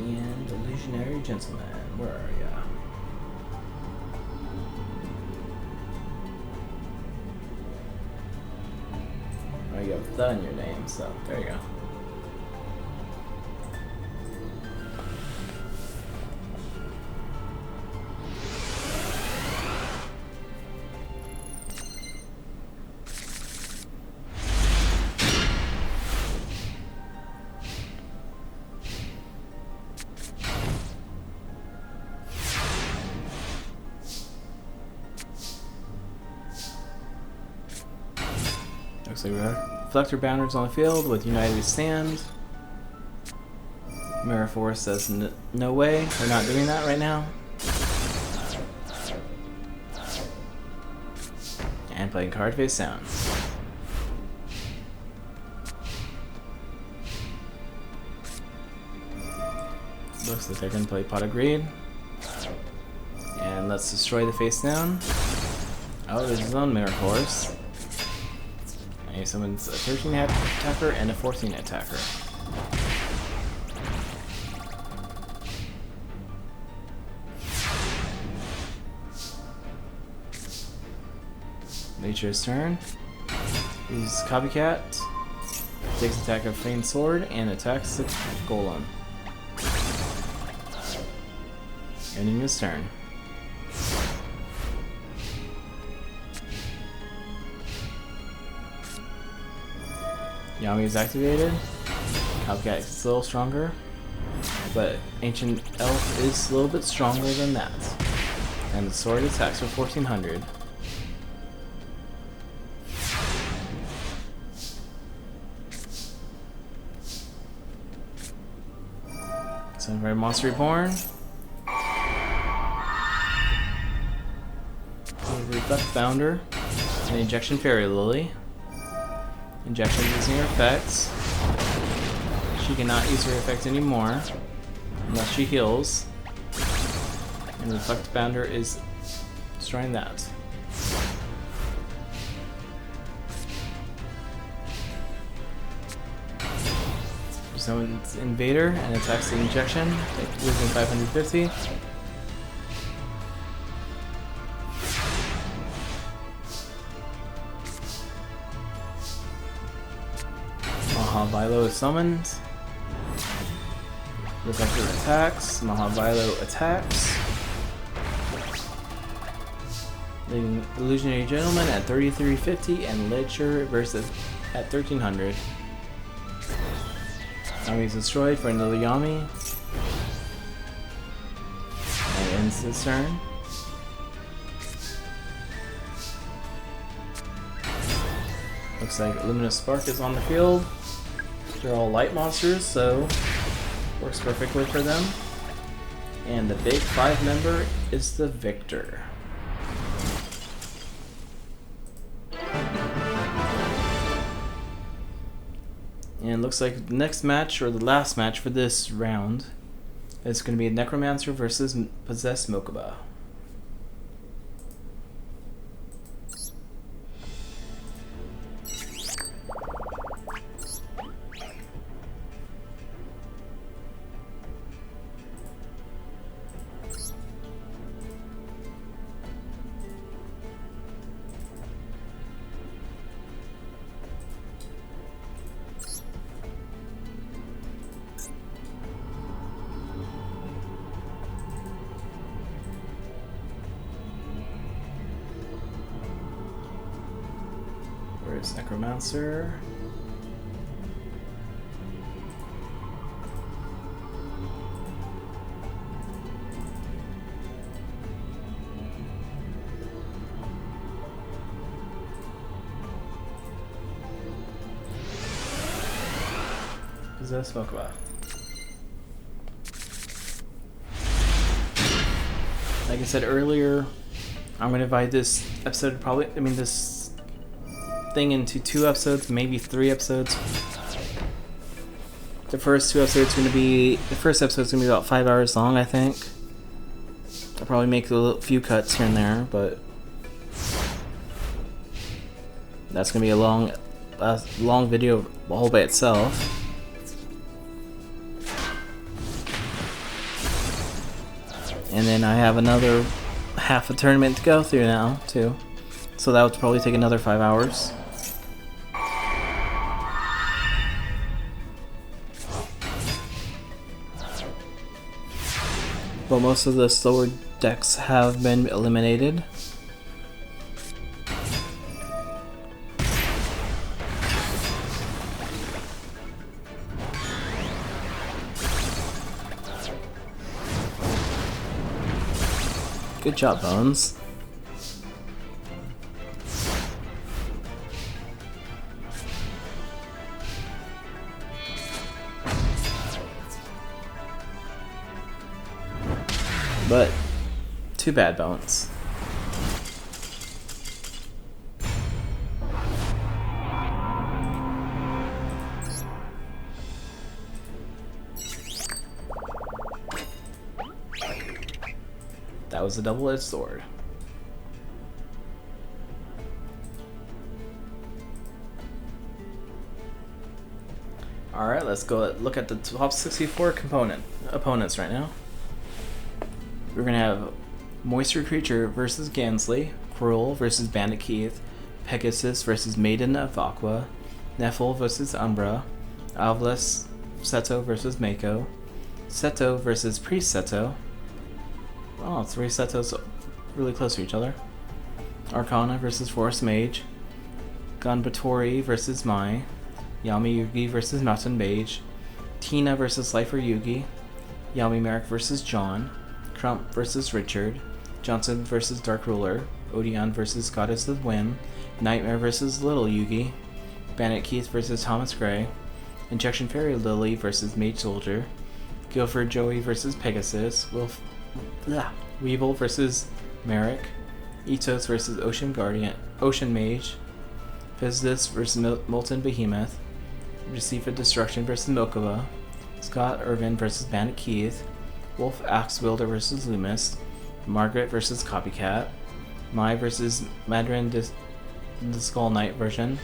And Illusionary Gentleman, where are ya? Oh, you have the in your name, so there you go. Looks like we have Reflector Bounders on the field with United Stand. Mirror Force says no way, we're not doing that right now. And playing card face down. Looks like they're going to play Pot of Greed. And let's destroy the face down. Oh, there's his own Mirror Force. And he summons a 13 attacker and a 14 attacker. Nature's turn. He's Copycat. Takes attack of Famed Sword and attacks the Golem. Ending his turn. Yami is activated. Copycat is a little stronger, but Ancient Elf is a little bit stronger than that. And the sword attacks for 1400. Sunfire Monster Reborn. Reflect Founder. An Injection Fairy Lily. Injection using her effects. She cannot use her effect anymore unless she heals. And Reflect Bounder is destroying that. Summons Invader and attacks the Injection, losing 550. Mahavilo is summoned. Reflector attacks. Mahavilo attacks. Leaving Illusionary Gentleman at 3350 and Ledger versus at 1300. Yami is destroyed for another Yami. And ends his turn. Looks like Luminous Spark is on the field. They're all light monsters, so works perfectly for them. And the big 5 member is the victor. And it looks like the next match, or the last match for this round, is going to be Necromancer versus Possessed Mokuba. Necromancer. Possess Mokuba. Like I said earlier, I'm gonna divide this episode this thing into 2 episodes, maybe 3 episodes. The first episode's gonna be about 5 hours long, I think. I'll probably make a few cuts here and there, but that's gonna be a long video all by itself. And then I have another half a tournament to go through now, too. So that would probably take another 5 hours. But most of the slower decks have been eliminated. Good job, Bones. But too bad, Bones. That was a double-edged sword. Alright, let's go look at the top 64 opponents right now. We're gonna have Moisture Creature versus Gansley, Cruel versus Bandit Keith, Pegasus versus Maiden of Aqua, Neffel versus Umbra, Alvis Seto versus Mako, Seto versus Priest Seto. Oh, 3 Setos really close to each other. Arcana versus Forest Mage, Gunbatori versus Mai, Yami Yugi versus Mountain Mage, Tina versus Lifer Yugi, Yami Merrick versus John, Crump versus Richard, Johnson versus Dark Ruler, Odion versus Goddess of Wind, Nightmare versus Little Yugi, Bandit Keith versus Thomas Gray, Injection Fairy Lily versus Mage Soldier, Guilford Joey versus Pegasus, Weevil versus Merrick, Itos versus Ocean Mage, Physicist versus Molten Behemoth, Recifa Destruction versus Mokuba, Scott Irvin versus Bandit Keith, Wolf Axe Wielder versus Loomis, Margaret versus Copycat, Mai versus Madrin the Skull Knight version,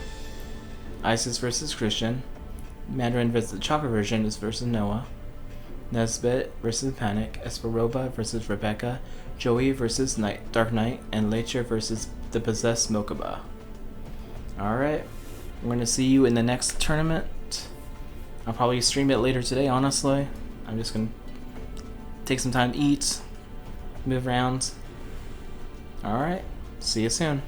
Isis versus Christian, Mandarin versus the Chopper version is versus Noah, Nesbit versus Panic, Esperoba versus Rebecca, Joey versus Dark Knight, and Lecher versus the Possessed Mokuba. Alright, we're going to see you in the next tournament. I'll probably stream it later today, honestly. I'm just going to take some time to eat, move around. Alright, see you soon.